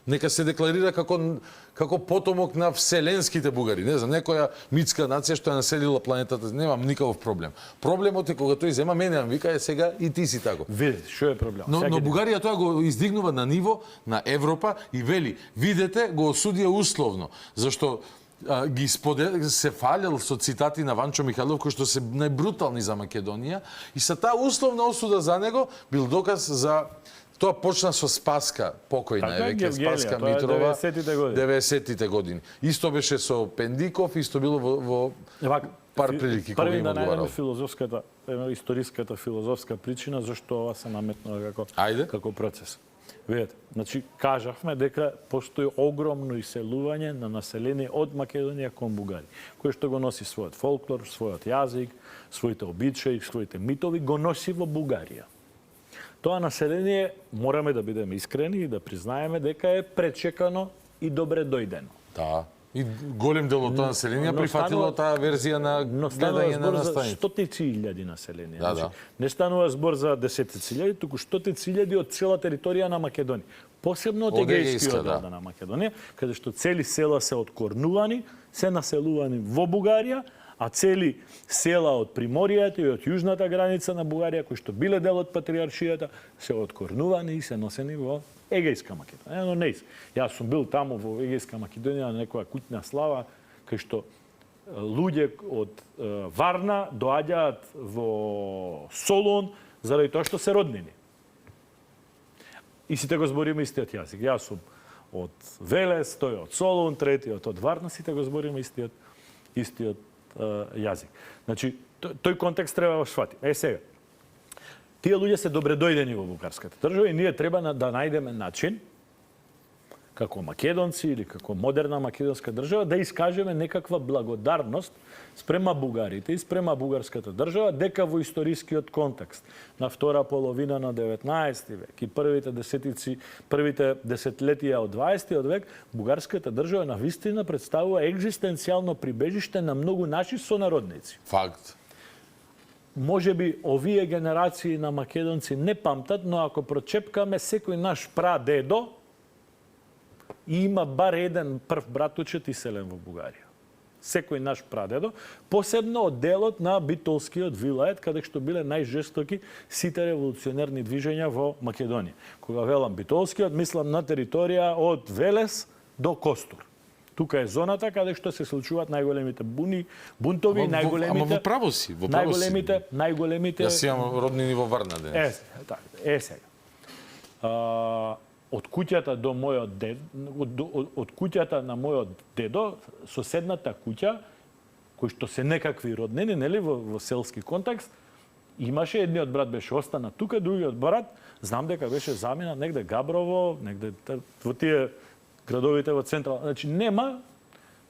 нека се декларира како потомок на вселенските бугари. Не знам, некоја митска нација што е населила планетата, немам никаков проблем. Проблемот е кога тој зема мене, вика е сега и ти си тако. Види, што е проблем? Но Бугарија тоа го издигнува на ниво на Европа и вели, видете, го осудија условно, зашто се фалел со цитати на Ванчо Михайлов кои што се најбрутални за Македонија и са таа условна осуда за него бил доказ за тоа почна со Спаска, покојна е веќе Спаска Митрова, 90-тите години. Исто беше со Пендиков, исто било во пар прилики кога им одговарал. Филозофската, историската филозофска причина зашто ова се наметнува како процес. Видете, значи кажавме дека постои огромно иселување на население од Македонија кон Бугарија, кој што го носи својот фолклор, својот јазик, своите обичаи, своите митови, го носи во Бугарија. Тоа население, мораме да бидеме искрени и да признаеме дека е пречекано и добре дојдено. Да. И голем дел од тоа население прифатило таа верзија на гледање на настаните. Стотици илјади население. Да. Не станува збор за десетици илјади, туку стотици илјади од цела територија на Македонија. Посебно од егејскиот дел на Македонија, каде што цели села се откорнувани, се населувани во Бугарија, а цели села од Приморијата и од јужната граница на Бугарија, кои што биле дел од патриаршијата, се откорнувани и се носени во Егејска Македонија. Но не, јас сум бил таму во Егејска Македонија на некоја куќна слава, кај што луѓе од Варна доаѓаат во Солун заради тоа што се роднини. И сите го збориме истиот јазик. Јас сум од Велес, тој од Солун, третиот од Варна, сите го збориме истиот јазик. Значи, тој контекст треба да свати. Сега, тие луѓе се добредојдени во бугарската држава и ние треба да најдеме начин, како македонци или како модерна македонска држава, да искажеме некаква благодарност спрема бугарите и спрема бугарската држава, дека во историскиот контекст на втора половина на 19 век и првите десетлетија од 20 век, бугарската држава навистина представува екзистенцијално прибежиште на многу наши сонародници. Факт. Може би овие генерации на македонци не памтат, но ако прочепкаме секој наш прадедо, и има бар еден прв братучет иселен во Бугарија. Секој наш прадедо, посебно од делот на Битолскиот вилајет, каде што биле најжестоки сите револуционерни движења во Македонија. Кога велам Битолскиот, мислам на територија од Велес до Костур. Тука е зоната каде што се случуваат најголемите бунтови, најголемите. Ама во право си, најголемите. Јас имам роднини во Варна денес. Сега. Од куќата до мојот од куќата на мојот дедо, соседната куќа, кои што се некакви роднини, нели, во селски контекст, имаше едниот брат беше останат тука, другиот брат, знам дека беше замина негде Габрово, негде во тие градовите во централ. Значи нема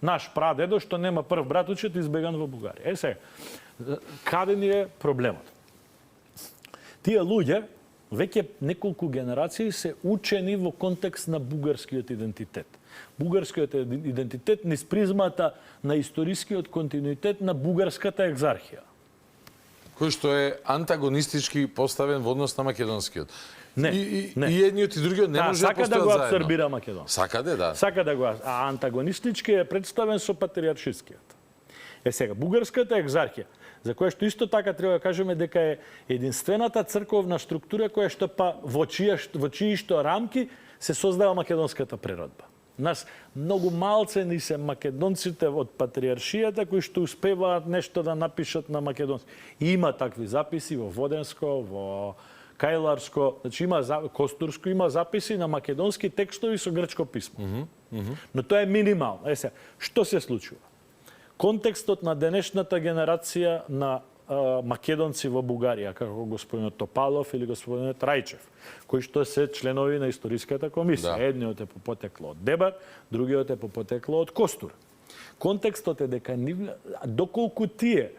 наш прадедо што нема прв братучет избеган во Бугарија. Сега, каде ни е проблемот? Тие луѓе веќе неколку генерации се учени во контекст на бугарскиот идентитет. Бугарскиот идентитет низ призмата на историскиот континуитет на бугарската екзархија. Кој што е антагонистички поставен во однос на македонскиот. Не. И едниот и другиот не може да постојат заедно. Сака да го абсорбира Македонија. Сака да. А антагонистички е представен со патриаршискиот. Сега, бугарската екзархија, за која што исто така треба да кажеме дека е единствената црковна структура која што во чии што рамки се создава македонската природба. Нас многу малце ни се македонците од патриаршијата кои што успеваат нешто да напишат на македонски. Има такви записи во Воденско, во Кајларско, значи има Костурско, има записи на македонски текстови со грчко писмо. Но тоа е минимално. Сега, што се случува? Контекстот на денешната генерација на македонци во Бугарија, како господинот Топалов или господинот Рајчев, кои што се членови на историската комисија. Да. Едниот е по потекло од Дебар, другиот е по потекло од Костур. Контекстот е дека доколку тие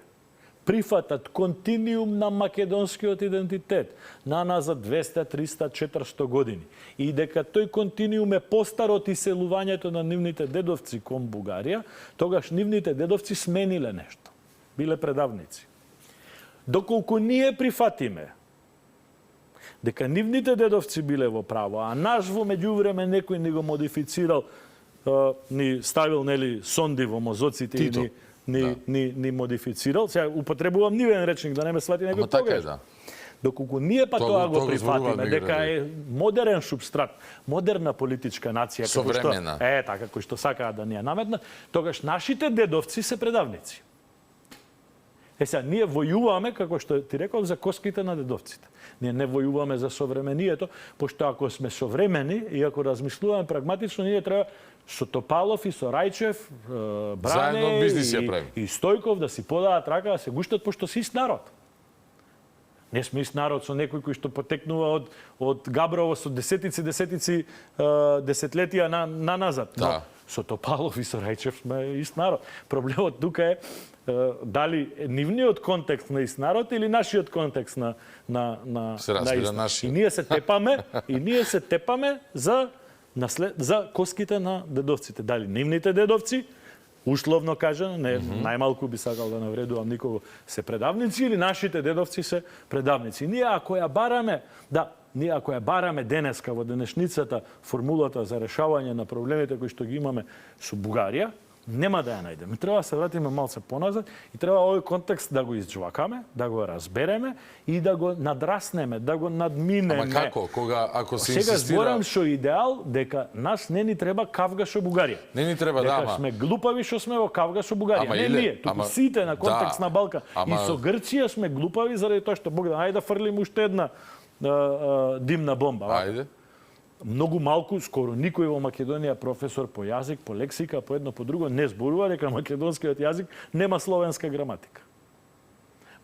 прифатат континиум на македонскиот идентитет наназад 200, 300, 400 години и дека тој континиум е постар од иселувањето на нивните дедовци кон Бугарија, тогаш нивните дедовци смениле нешто. Биле предавници. Доколку ние прифатиме дека нивните дедовци биле во право, а наш во меѓувреме некој ни го модифицирал, ни ставил нели сонди во мозоците и ни модифицирал. Сега употребувам нивен речник да не ме свати некој погрешно. Доколку ние тоа го прифатиме дека е модерен супстрат, модерна политичка нација како што така кој што сакаат да ни ја наметнат, тогаш нашите дедовци се предавници. Сега, ние војуваме, како што ти реков, за коските на дедовците. Ние не војуваме за современието, пошто ако сме современи и ако размислуваме прагматично, ние треба со Топалов и со Рајчев, Бране и Стојков да си подадат рака, да се гуштат, пошто си ист народ. Не сме ист народ со некој кој што потекнува од Габрово со десетици десетлетија назад. Но со Топалов и со Рајчев сме ист народ. Проблемот тука е дали нивниот контекст на ист народ или нашиот контекст на ист. И ние се тепаме за коските на дедовците. Дали нивните дедовци, условно кажано, најмалку би сакал да навредувам никого, се предавници или нашите дедовци се предавници. Ние ако ја бараме денеска во денешницата формулата за решавање на проблемите кои што ги имаме со Бугарија, нема да ја најдеме. Треба да се вратиме малце поназад и треба овој контекст да го изџвакаме, да го разбереме и да го надраснеме, да го надминеме. Ама како? Ако се Сега инсистира... зборам шо идеал дека нас не ни треба кавга шо Бугарија. Не ни треба, да, дека сме глупави што сме во кавга шо Бугарија. Не ние, туку сите на контекст на Балкан. И со Грција сме глупави заради тоа што Богдан, ајде да фрлим уште една димна бомба. Ајде. Многу малку, скоро никој во Македонија професор по јазик, по лексика, по едно по друго не зборува дека македонскиот јазик нема словенска граматика.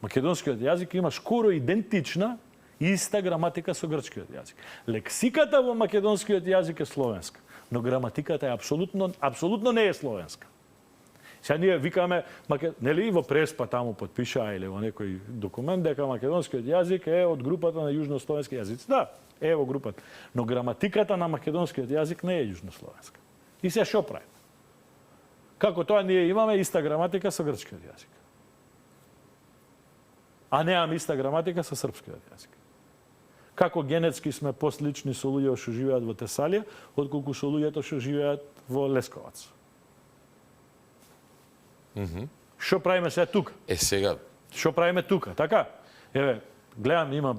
Македонскиот јазик има скоро идентична иста граматика со грчкиот јазик. Лексиката во македонскиот јазик е словенска, но граматиката е апсолутно не е словенска. Сега ние викаме, нели во Преспа таму потпишаа или во некој документ дека македонскиот јазик е од групата на јужнословенски јазици. Да, е во групата. Но граматиката на македонскиот јазик не е јужнословенска. И се шо прави? Како тоа ние имаме иста граматика со грчкиот јазик. А немаме иста граматика со српскиот јазик. Како генетски сме послични со луѓе што живеат во Тесалија, отколку со луѓето што живеат во Лесковац. Што правиме сега тука? Сега. Што правиме тука, така? Еве, гледам, има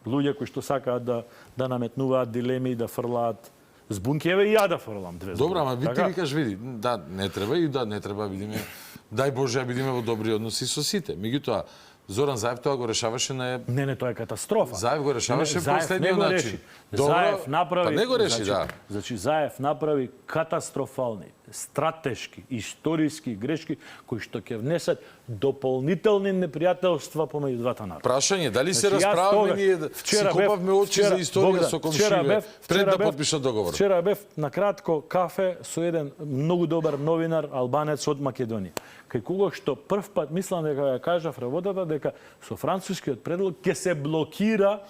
луѓе кои што сакаат да наметнуваат дилеми, да фрлаат збунки, еве и ја да фрлам две збунки. Добро, ама ти викаш, види, да, не треба и да, не треба, видиме, дај Боже, бидиме во добри односи со сите. Меѓутоа, Зоран Заев тоа го решаваше на... Не, тоа е катастрофа. Заев го решаваше по следниот начин. Заев направи... Па не го реши, да. Значи, Заев направи катастрофални, стратешки, историски грешки, кои што ќе внесат дополнителни непријателства помеѓу двата народа. Прашање, дали се расправаме ние, си копавме очи за историја со комшиве, пред да подпишат договор? Вчера бев на кратко кафе со еден многу добар новинар, албанец од Македонија. Кај кого што прв пат мислам дека ја кажав работата дека со францускиот предлог ќе се блокира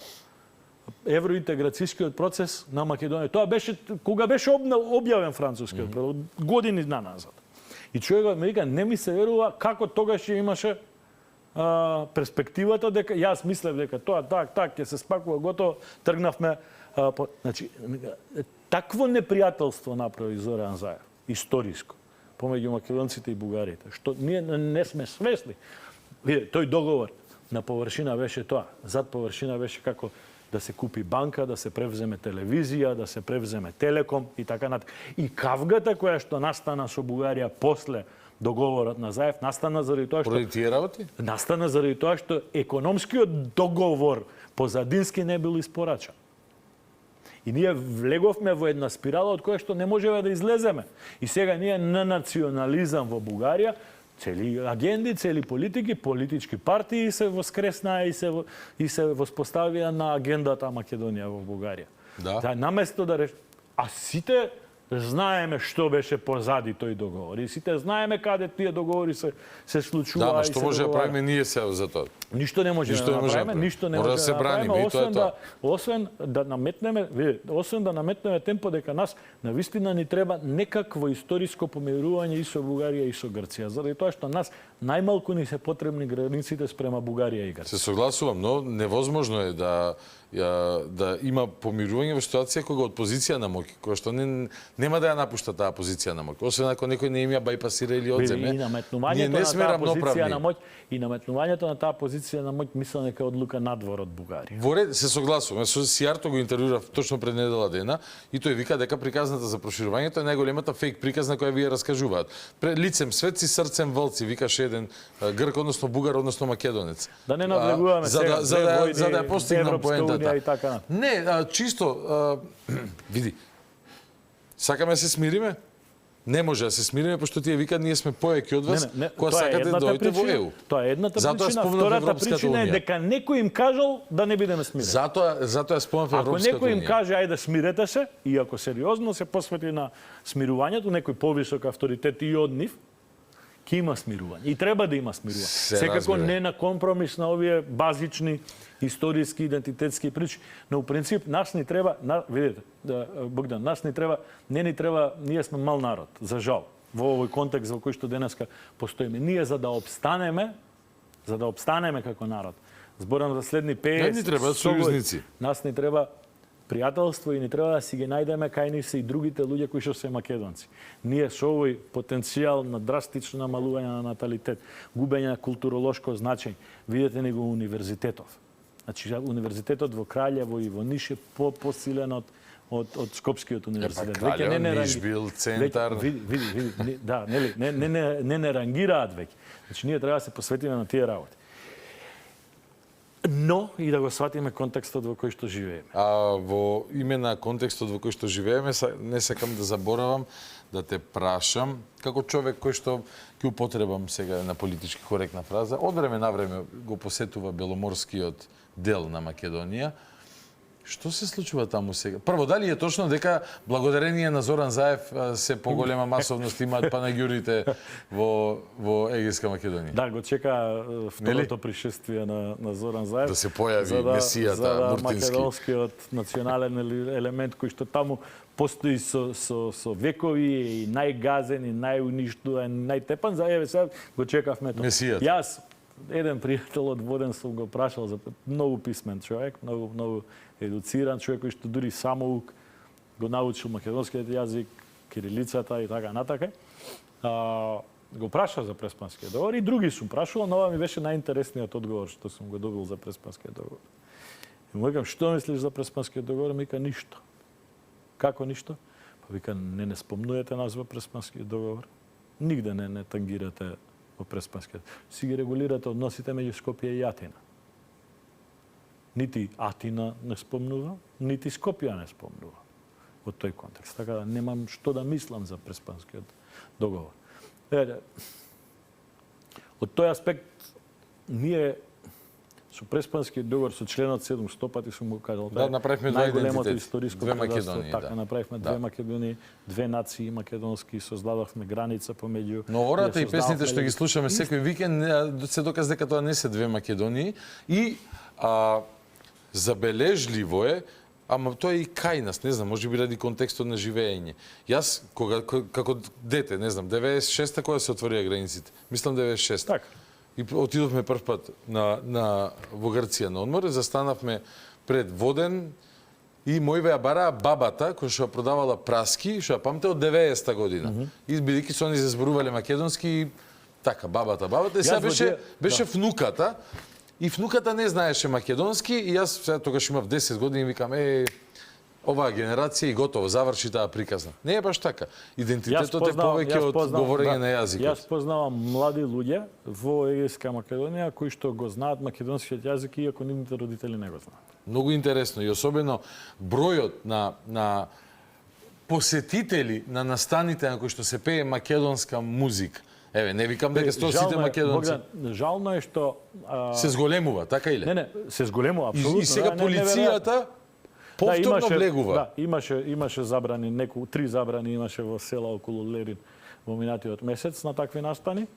евроинтеграцијскиот процес на Македонија. Тоа беше кога беше објавен францускиот предлог, години назад. И човекот ме вика, не ми се верува како тогаш имаше перспективата дека јас мислев дека тоа так ќе се спакува готово, тргнавме значи такво непријателство направи Зоран Заев, историско, помеѓу македонците и бугарите, што ние не сме свесни. Виде, тој договор на површина беше тоа, зад површина беше како да се купи банка, да се превземе телевизија, да се превземе Телеком и така натаму. И кавгата која што настана со Бугарија после договорот на Заев настана заради тоа што поради тие работи? Настана заради тоа што економскиот договор позадински не бил испорачан. И ние влеговме во една спирала од која што не можеме да излеземе. И сега ние на национализам во Бугарија, цели агенди, цели политики, политички партии се воскреснаа и се воспоставија на агендата Македонија во Бугарија. Да, наместо да а сите знаеме што беше позади тој договор. И сите знаеме каде тие договори се случува. Да, ма што може да правиме ние се за тоа? Ништо не можеме да направиме, ништо не можеме да направиме, освен да наметнеме темпо дека нас навистина ни треба некакво историско помирување и со Бугарија и со Грција, заради тоа што нас најмалку ни се потребни границите спрема Бугарија и Грција. Се согласувам, но невозможно е да има помирување во ситуација кога од позиција на моќ, која што нема да ја напушта таа позиција на моќ, освен ако некој не им ја бајпасира или одземе. Ние не сме рамноправни. И наметнувањето на таа позиција на моќ мислам дека одлука надвор од Бугарија. Во ред се согласувам. Со Сијарто го интервјуирав точно пред недела дена и тој вика дека приказната за проширувањето е најголемата фейк приказна која вие раскажуваат. Пред лицем светци, срцем волци, викаше еден грк, односно бугар, односно македонец. Да не навлегуваме сега за да ја постигнам поентата. Така. Не, чисто види. Сакаме да се смириме? Не може да се смириме, пошто тие викаат ние сме поеки од вас, кога сакате да дојдете во ЕУ. Тоа е едната причина, втората причина е дека некој им кажал да не бидеме смирени. Затоа спомнав Европската унија. Ако некој им каже ајде смирете се и ако сериозно се посвети на смирувањето, некој повисок авторитет и од нив, ќе има смирување. И треба да има смирување. Секако не на компромис на овие базични историски, идентитетски причи. Но у принцип нас ни треба, видите, Богдан, нас ни треба, ние сме мал народ, за жал, во овој контекст во кој што денеска постоиме. Ние за да обстанеме како народ. Зборам за следни 50 не ни треба сојузници. Нас ни треба пријателство и не треба да си ги најдеме кај ни се и другите луѓе кои што се македонци. Ние со овој потенцијал на драстично намалување на наталитет, губење на културолошко значење, видете ни го универзитетов. Значи, универзитетот во Краљево и во Ниш е посилен од Скопскиот универзитет. Краљево, Ниш бил центар. Види, да, нели, не рангираат веќе. Значи, ние треба да се посветиме на тие работи. Но и да го сватиме контекстот во кој што живееме. Во име на контекстот во кој што живееме, не сакам да заборавам да те прашам, како човек кој што ќе употребам сега на политички коректна фраза, од време на време го посетува Беломорскиот дел на Македонија. Што се случува таму сега? Прво, дали е точно дека благодарение на Зоран Заев се поголема масовност имаат панагюрите во Егејска Македонија? Да, го чека второто пришествие на Зоран Заев. Да се појави месијата Муртински. Македонскиот национален елемент кој што таму постои со векови и најгазен и најуништуван, најтепан, за еве сега го чекавме тоа. Месијата. Јас еден пријател од Воден сум го прашал за многу писмен човек, многу едуциран човек кој што дури самоук го научил македонскиот јазик, кирилицата и така натака. Го праша за Преспанскиот договор и други сум прашувал, но ова ми беше најинтересниот одговор што сум го добил за Преспанскиот договор. И му викам, што мислиш за Преспанскиот договор? Ми вика, ништо. Како ништо? Па вика, не спомнувате нас во Преспанскиот договор. Нигде не тангирате во Преспанскиот. Си ги регулирате односите меѓу Скопје и Атина. Нити Атина не спомнува, нити Скопје не спомнува во тој контекст. Така да немам што да мислам за Преспанскиот договор. Од тој аспект, ние со Преспанскиот договор, со членот 7 пати сум го кажал, да, направивме два идентитети, две Македонии, така, направивме две Македонии, две нации македонски, создадовме граница помеѓу. Но ората и песните што ги слушаме секој викенд се доказ дека тоа не се две Македонии и забележливо е, ама тоа е и кај нас, не знам, може би ради контекстот на живење. Јас како дете, не знам, 96-та кога се отворија границите, мислам 96. Така. И отидовме прв пат во Грција на одмор, застанавме пред Воден и мојве ја бараа бабата која што продавала праски, што ја памте од 90-та година. И бидејќи со они се зборувале македонски, така бабата и сега беше внуката. И внуката не знаеше македонски и јас сега тогаш имав 10 години и викам оваа генерација и готово, заврши таа приказна. Не е баш така. Идентитетот е повеќе од говорење на јазикот. Јас познавам млади луѓе во Егејска Македонија кои што го знаат македонскиот јазик иако нивните родители не го знаат. Многу интересно и особено бројот на посетители на настаните на кои што се пее македонска музика. Еве, не викам дека сите македонци. Жално е што се зголемува, така или? Не, се зголемува апсолутно. И сега полицијата повторно влегува. Да, имаше забрани, три забрани имаше во села околу Лерин во минатиот месец на такви настани.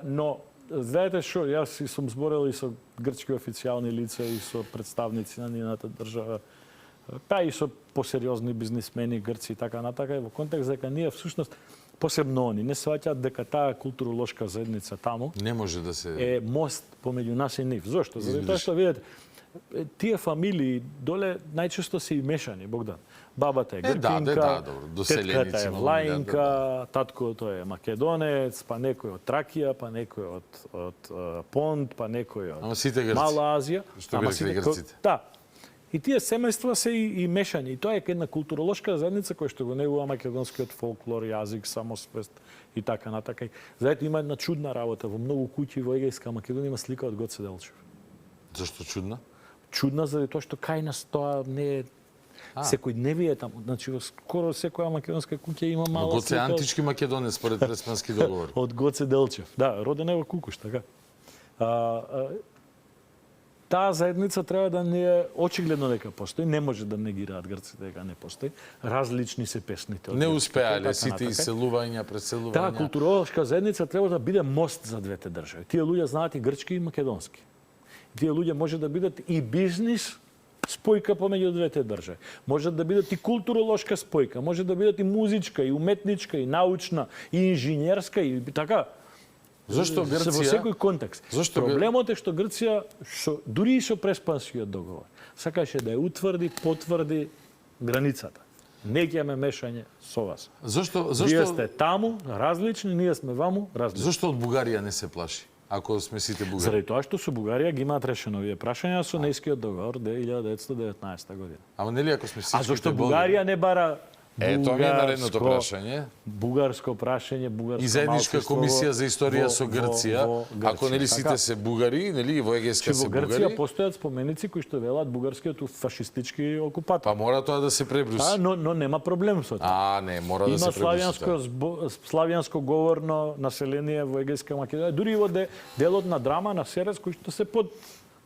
Но знаете што, јас сум зборел и со грчки официјални лица и со представници на нивната држава, па и со посериозни бизнисмени, грци и така натака, во контекст дека ние всушност посебно они не сваќаат дека таа културолошка заедница таму не може да се е мост помеѓу нас и нив. Зошто? Заради тоа што видите тие фамилии доле најчесто се и мешани, Богдан. Бабата е гркинка, тетката е влаинка, таткото е македонец, па некој од Тракија, па некој од Понт, па некој од Мала Азија. Што беа грците? Да. И тие семејства се и мешани. И тоа е една културолошка заедница која што го негува македонскиот фолклор, јазик, самосвест и така натака. Знаете, има една чудна работа во многу куќи во Егејска Македонија има слика од Гоце Делчев. Зашто чудна? Чудна заради тоа што кај нас тоа не е секојдневие таму. Значи во скоро секоја македонска куќа има мала слика. Гоце е антички македонец според Преспански договор. Од Гоце Делчев. Да, роден е во Кукуш, така. Таа заедница треба да не е очигледно дека постои, не може да негираат грците дека не постои. Различни се песните. Не успеале сите иселувања, преселувања. Таа културолошка заедница треба да биде мост за двете држави. Тие луѓе знаат и грчки и македонски. Тие луѓе може да бидат и бизнис спојка помеѓу двете држави. Може да бидат и културолошка спојка, може да бидат и музичка, и уметничка, и научна, и инженерска, и така. Зошто Грција? Во секој контекст. Зошто Проблемот е што Грција дури и со Преспансиот договор сакаше да ја утврди, потврди границата. Не ќе имаме мешање со вас. Зошто Вие сте таму различни, ние сме ваму различни. Зошто од Бугарија не се плаши? Ако сме сите бугари. Заради тоа што со Бугарија ги имаат решено овие прашања со Нејскиот договор 1919 година. Ама нели ако сме сите зошто Бугарија не бара тоа ми е наредното прашање. Бугарско прашање, бугарско и заедничка комисија за историја со Грција. Ако нели сите се бугари, нели во Егејска се бугари. Во Грција постојат споменици кои што велат бугарскиот фашистички окупатор. Па мора тоа да се пребруси. Но нема проблем со тоа. Не, мора да се пребруси. Има славјанско говорно население во Егејска Македонија, дури и во делот на драма на Серес кои што се под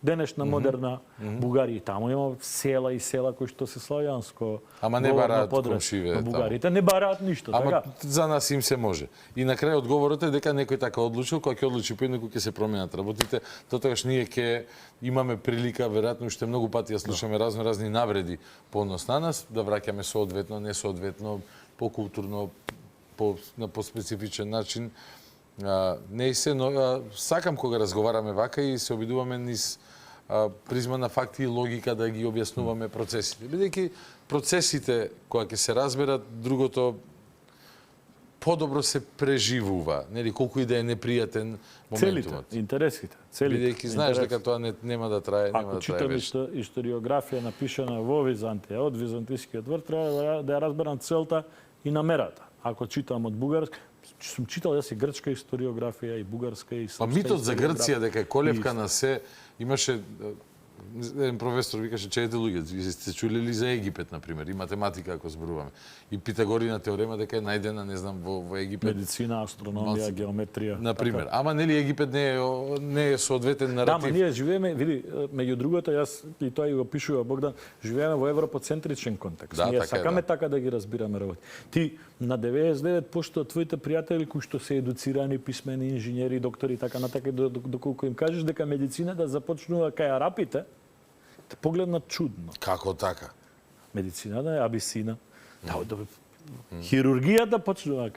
денешна модерна Бугарија. Таму има села и села кои што се славјанско. Ама не бараат комшиве. Бугарите не бараат ништо, така. така. За нас им се може. И на крај одговорот е дека некој така одлучил, кога ќе одлучи по некој ќе се променат работите, тогаш ние ќе имаме прилика, веројатно уште многу пати ја слушаме разни навреди по однос на нас, да враќаме соодветно, несоодветно, по-културно, по специфичен начин. Не и се, но сакам кога разговараме вака и се обидуваме низ призма на факти и логика да ги објаснуваме процесите. Бидејќи процесите, кога ќе се разберат, другото подобро се преживува, нели колку и да е непријатен моментумот. Целите, интересите, Бидејќи знаеш дека тоа нема да трае, нема да трае вечно. Ако читам историографија напишана во Византија, од византискиот двор, треба да ја разберам целта и намерата. Ако читам од бугарски, сум читал јас и грчка историографија и бугарска и српска. Па митот за Грција дека е колевка на се, имаше еден професор викаше чеете луѓе, сте чули ли за Египет на пример, и математика ако зборуваме. И Питагорина теорема дека е најдена, не знам, во Египет. Медицина, астрономија, геометрија. На пример. Ама нели Египет не е соодветен наратив. Да, ама ние живееме, види, меѓу другото јас и тоа и го пишува Богдан, живееме во европоцентричен контекст. Да, ние така сакаме така да ги разбираме работи. Ти на 99% од твоите пријатели кои што се едуцирани, писмени инженери, доктори така натака, доколку им кажеш дека медицината започнува кај арапите, те погледнат чудно. Како така? Медицината е абисина. Хирургијата почнува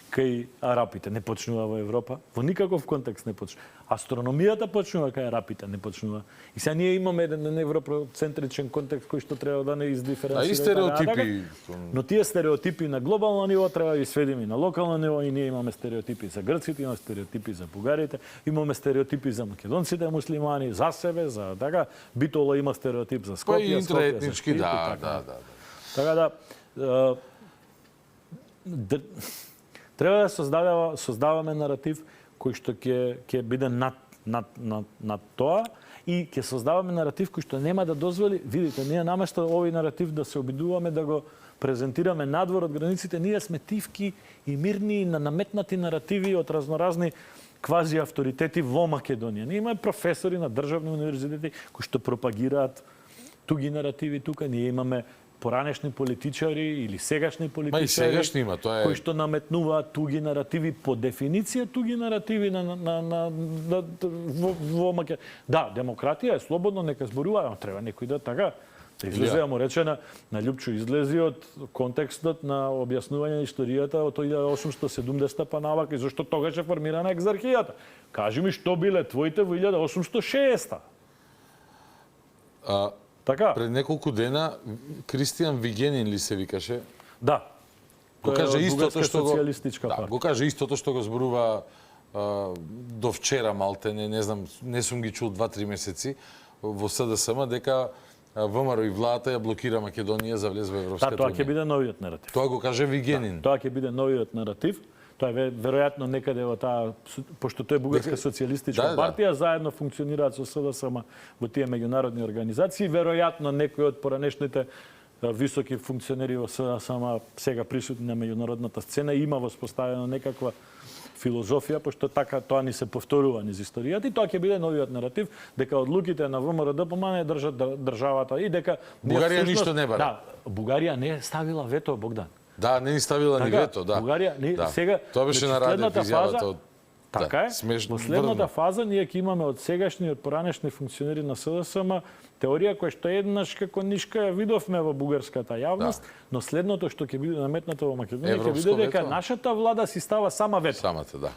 кај арапите, не почнува во Европа, во никаков контекст не почнува. Астрономијата почнува кај арапите, не почнува. И сега ние имаме еден европоцентричен контекст кој што треба да не издиференцира. И стереотипи. Но тие стереотипи на глобално ниво треба да ги сведеме на локално ниво и ние имаме стереотипи за грците, имаме стереотипи за бугарите, имаме стереотипи за македонците муслимани, за себе, за така. Битола има стереотип за Скопје, и интраетнички, да. Така да треба да создаваме наратив кој што ќе биде над тоа и ќе создаваме наратив кој што нема да дозволи, видите, ние наместо овој наратив да се обидуваме да го презентираме надвор од границите, ние сме тивки и мирни на наметнати наративи од разноразни квази авторитети во Македонија. Ние имаме професори на државни универзитети кои што пропагираат туги наративи тука, ние имаме поранешни политичари или сегашни политичари сегашни има, тоа е кои што наметнуваат туги наративи по дефиниција туги наративи во Македонија. Да, демократија е слободно, нека зборува, ама треба некој да така. Излезе, му рече на Љупчо, излези од контекстот на објаснување на историјата од 1870 па навака и зашто тогаш е формирана екзархијата. Кажи ми што биле твоите во 1860. Така. Пред неколку дена Кристијан Вигенин ли се викаше? Да. Го кажа истото што го кажа истото што го зборува до вчера малтене, не знам, не сум ги чул 2-3 месеци во СДСМ дека ВМРО и владата ја блокира Македонија за влез во Европската унија. Тоа ќе биде новиот наратив. Тоа го каже Вигенин. Тоа ќе биде новиот наратив. Тоа е веројатно некаде во таа, пошто тоа е Бугарска социјалистичка партија, заедно функционираат со СДСМ во тие меѓународни организации, веројатно некои од поранешните високи функционери во СДСМ сега присутни на меѓународната сцена има воспоставена некаква филозофија, пошто така тоа ни се повторува низ историјата и тоа ќе биде новиот наратив дека одлуките на ВМРО ДПМН не држат државата и дека Бугарија ништо не бара. Да, Бугарија не е ставила вето, Богдан. Да, не ни ставила ни вето, да. Бугарија сега тоа беше на радио изјавата од Така е. Смешно. Во следната фаза ние ќе имаме од сегашни, од поранешни функционери на СДСМ теорија која што еднаш како нишка ја видовме во бугарската јавност, но следното што ќе биде наметнато во Македонија ќе биде дека нашата влада си става сама вето. Самата, да.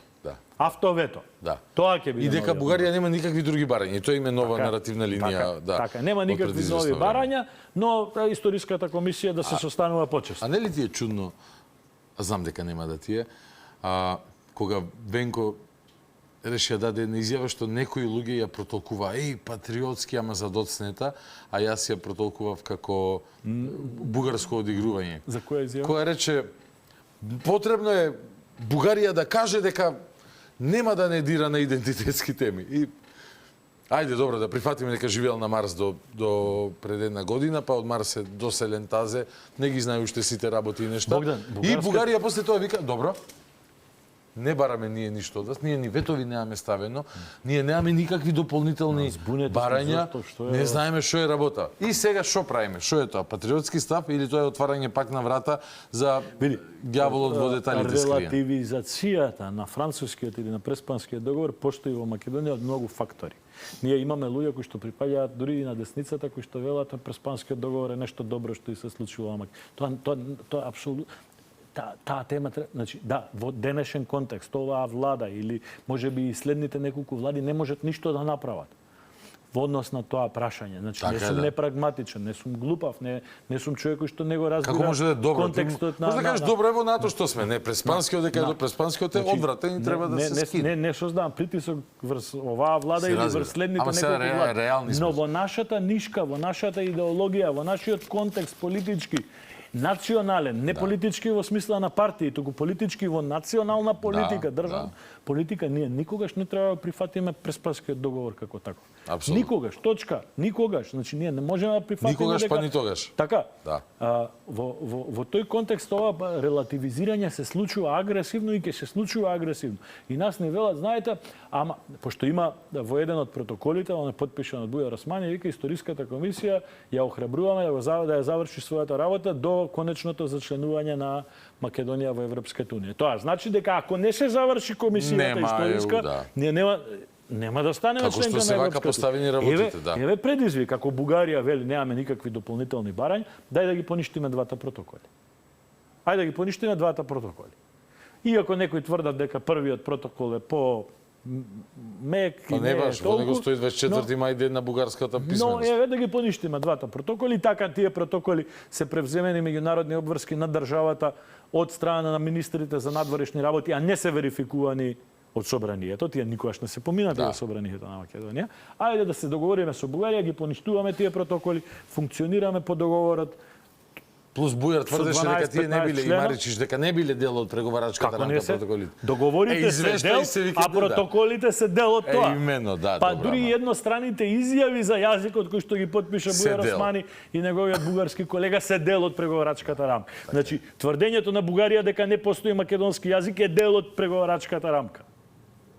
Автовето. Да. Тоа ќе биде. И дека Бугарија нема никакви други барања. И тоа има нова наративна линија, Така, нема никакви нови барања, но историската комисија да се состанува почесто. А не ли ти е чудно? Знам дека нема да ти е. Кога Венко реши да даде една изјава што некои луѓе ја протолкува патриотски, ама за доцнета, а јас ја протолкував како бугарско одигрување. За која изјава? Која рече потребно е Бугарија да каже дека нема да не дира на идентитетски теми. И ајде добро да прифатиме дека живеел на Марс до пред една година, па од Марс е доселен тазе, не ги знае уште сите работи и нешта. И Бугарија после тоа вика, добро, не бараме ние ништо од вас, ние ни ветови немаме ставено, ние немаме никакви дополнителни барања, не знаеме што е работа. И сега што правиме? Што е тоа? Патриотски став или тоа е отварање пак на врата за ѓаволот во деталите скриен? Релативизацијата на францускиот или на преспанскиот договор постои во Македонија од многу фактори. Ние имаме луѓе кои што припаѓаат дури и на десницата кои што велат преспанскиот договор е нешто добро што и се случува во Македонија. Тоа апсолутно таа тема, значи, да, во денешен контекст, оваа влада или можеби и следните неколку влади не можат ништо да направат во однос на тоа прашање. Значи, не сум непрагматичен, не сум глупав, не сум човек кој што не го разбира. Како може да е добро? Контекстот на... Може да кажеш добро е во НАТО што сме, не преспанскиот дека до преспанскиот е одвратен и треба да се скине. Не создавам притисок врз оваа влада или врз следните неколку влади. Но во нашата нишка, во нашата идеологија, во нашиот контекст политички, национален, не политички во смисла на партии, туку политички во национална политика, државна политика, ние никогаш не треба да прифатиме преспанскиот договор како таков. Никогаш, точка, никогаш. Значи ние не можеме да прифатиме никогаш па ни тогаш. Така. Во тој контекст ова релативизирање се случува агресивно и ќе се случува агресивно. И нас не велат, знаете, ама пошто има во еден од протоколите, он е потпишан од Бујар Османи, вика историската комисија ја охрабруваме да ја заврши својата работа до конечното зачленување на Македонија во Европската унија. Тоа значи дека ако не се заврши комисијата историска, ние нема да станеме членка на Европската унија. Како што се вака поставени работите, да. Еве предизвик, ако Бугарија вели немаме никакви дополнителни барања, дај да ги поништиме двата протоколи. Ајде да ги поништиме двата протоколи. Иако некои тврдат дека првиот протокол е по мек и не баш, во него стои 24 мај ден на бугарската писменост. Но еве да ги поништиме двата протоколи, така тие протоколи се превземени меѓународни обврски на државата од страна на министрите за надворешни работи, а не се верификувани од собранието, тие никогаш не се поминати во собранието на Македонија. Ајде да се договориме со Бугарија, ги поништуваме тие протоколи, функционираме по договорот. Плюс Бујар тврдеше дека тие не биле и Маричиш дека не биле дел од преговарачката рамка протоколите. Договорите се дел, а протоколите се дел од тоа. Именно, да. Па дури едностраните изјави за јазикот кој што ги потпиша Бујар Османи и неговиот бугарски колега се дел од преговарачката рамка. Значи, тврдењето на Бугарија дека не постои македонски јазик е дел од преговарачката рамка.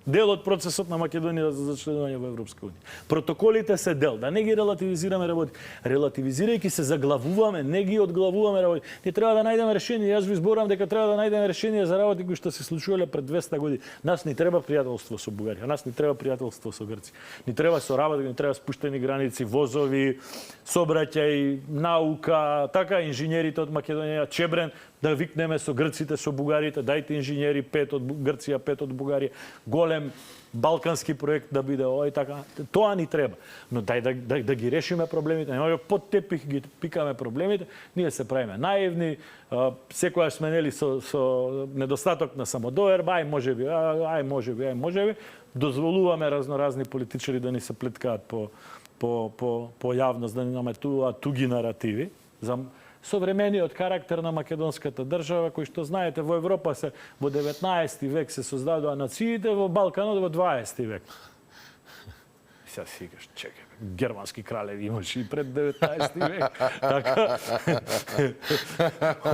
Дел од процесот на Македонија за зачленување во Европска унија. Протоколите се дел, да не ги релативизираме работи. Релативизирајќи се заглавуваме, не ги одглавуваме работи. Ние треба да најдеме решение. Јас ви зборувам дека треба да најдеме решение за работи кои што се случувале пред 200 години. Нас ни треба пријателство со Бугарија, нас ни треба пријателство со Грција. Ни треба соработа, ни треба спуштени граници, возови, сообраќај, наука, така инженерите од Македонија, Чебрен, да викнеме со грците, со бугарите, дајте инженери 5 од Грција, 5 од Бугарија, голем балкански проект да биде овој така. Тоа ни треба. Но дај да ги решиме проблемите, не може под тепих ги пикаме проблемите, ние се правиме наивни, секојаш сме нели со недостаток на самодоверба, ај можеби, дозволуваме разноразни политичари да ни се плеткаат по јавност, да ни наметуваат туги наративи за современиот карактер на македонската држава, кој што знаете во Европа се во 19 век се создадоа нациите, во Балканот во 20 век. Сега сигаш, чекај, германски кралеви имаше и пред 19 век. Така.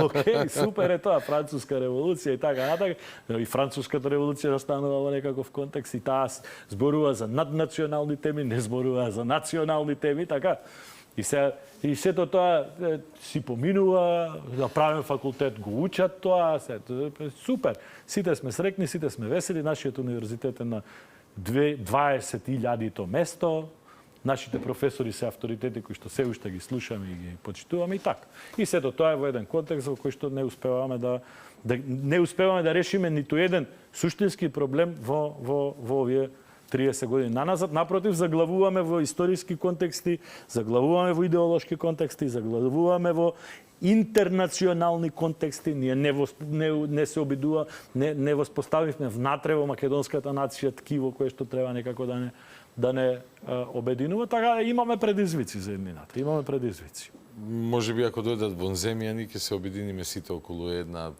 Океј, супер е тоа, француска револуција и така натака. И француската револуција настанува во некаков контекст и таа зборува за наднационални теми, не зборува за национални теми, така. И сето тоа си поминува, да правиме факултет го учат тоа, супер. Сите сме срекни, сите сме весели, нашиот универзитет е на 20.000 место, нашите професори се авторитети кои што се уште ги слушаме и ги почитуваме и така. И сето тоа е во еден контекст во кој што не успеваме да решиме ниту еден суштински проблем во овие 30 години наназад. Напротив, заглавуваме во историски контексти, заглавуваме во идеолошки контексти, заглавуваме во интернационални контексти. Ние не се обидува, не воспоставивме внатре во македонската нација ткиво кое што треба некако да не обединува. Така имаме предизвици за еднината. Имаме предизвици. Може би ако дојдат вонземјани, ќе се обединиме сите околу една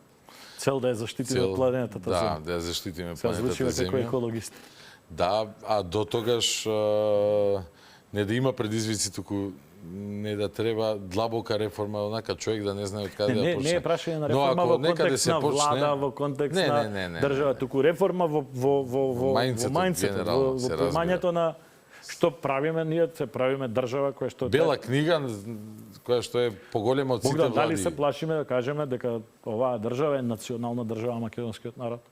цел да ја заштитиме планетата Земја. Да ја заштитиме планетата Земја. Како екологисти. Да, а до тогаш не да има предизвици, туку не да треба длабока реформа, онака човек да не знае од каде да почне. Не е прашање на реформа во контекст на влада, во контекст на држава, туку реформа во мајндсетот, во понимањето на што правиме, ние се правиме држава која што Бела книга која што е поголема од сите влади. Дали се плашиме да кажеме дека оваа држава е национална држава македонскиот народ?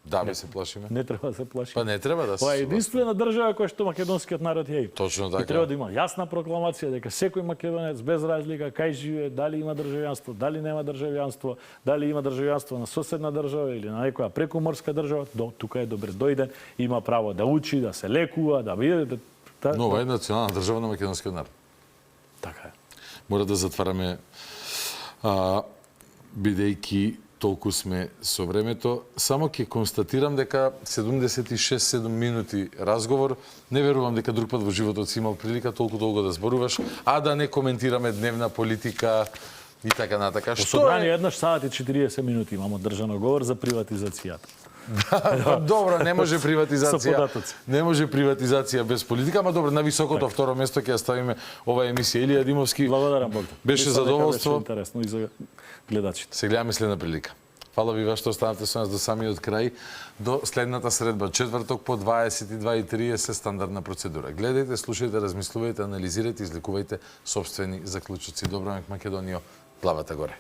Да, се плашиме. Не треба да се плашиме. Па не треба да се. Тоа е единствена држава која што македонскиот народ ја има. Точно така. И треба да има јасна прокламација дека секој македонец без разлика кај живее, дали има државјанство, дали нема државјанство, дали има државјанство на соседна држава или на некоја прекуморска држава, тука е добре дојден, има право да учи, да се лекува, да биде Но ова е национална држава на македонскиот народ. Така е. Мора да затвараме бидејќи толку сме со времето. Само ќе констатирам дека 76-7 минути разговор. Не верувам дека друг пат во животот си имал прилика толку долго да зборуваш, а да не коментираме дневна политика и така натака. Што е еднаш саат и 40 минути имам одржано говор за приватизацијата. Добро, не може приватизација. Не може приватизација без политика, ама добро, на високото второ место ќе ја ставиме оваа емисија. Илија Димовски. Благодарам Бог. Беше задоволство. Беше интересно и за гледачите. Се гледаме следна прилика. Фала ви што останате со нас до самиот крај, до следната средба, четврток по 22:30 стандардна процедура. Гледајте, слушајте, размислувајте, анализирајте, излекувајте собствени заклучоци. Добро ме Македонијо, главата горе.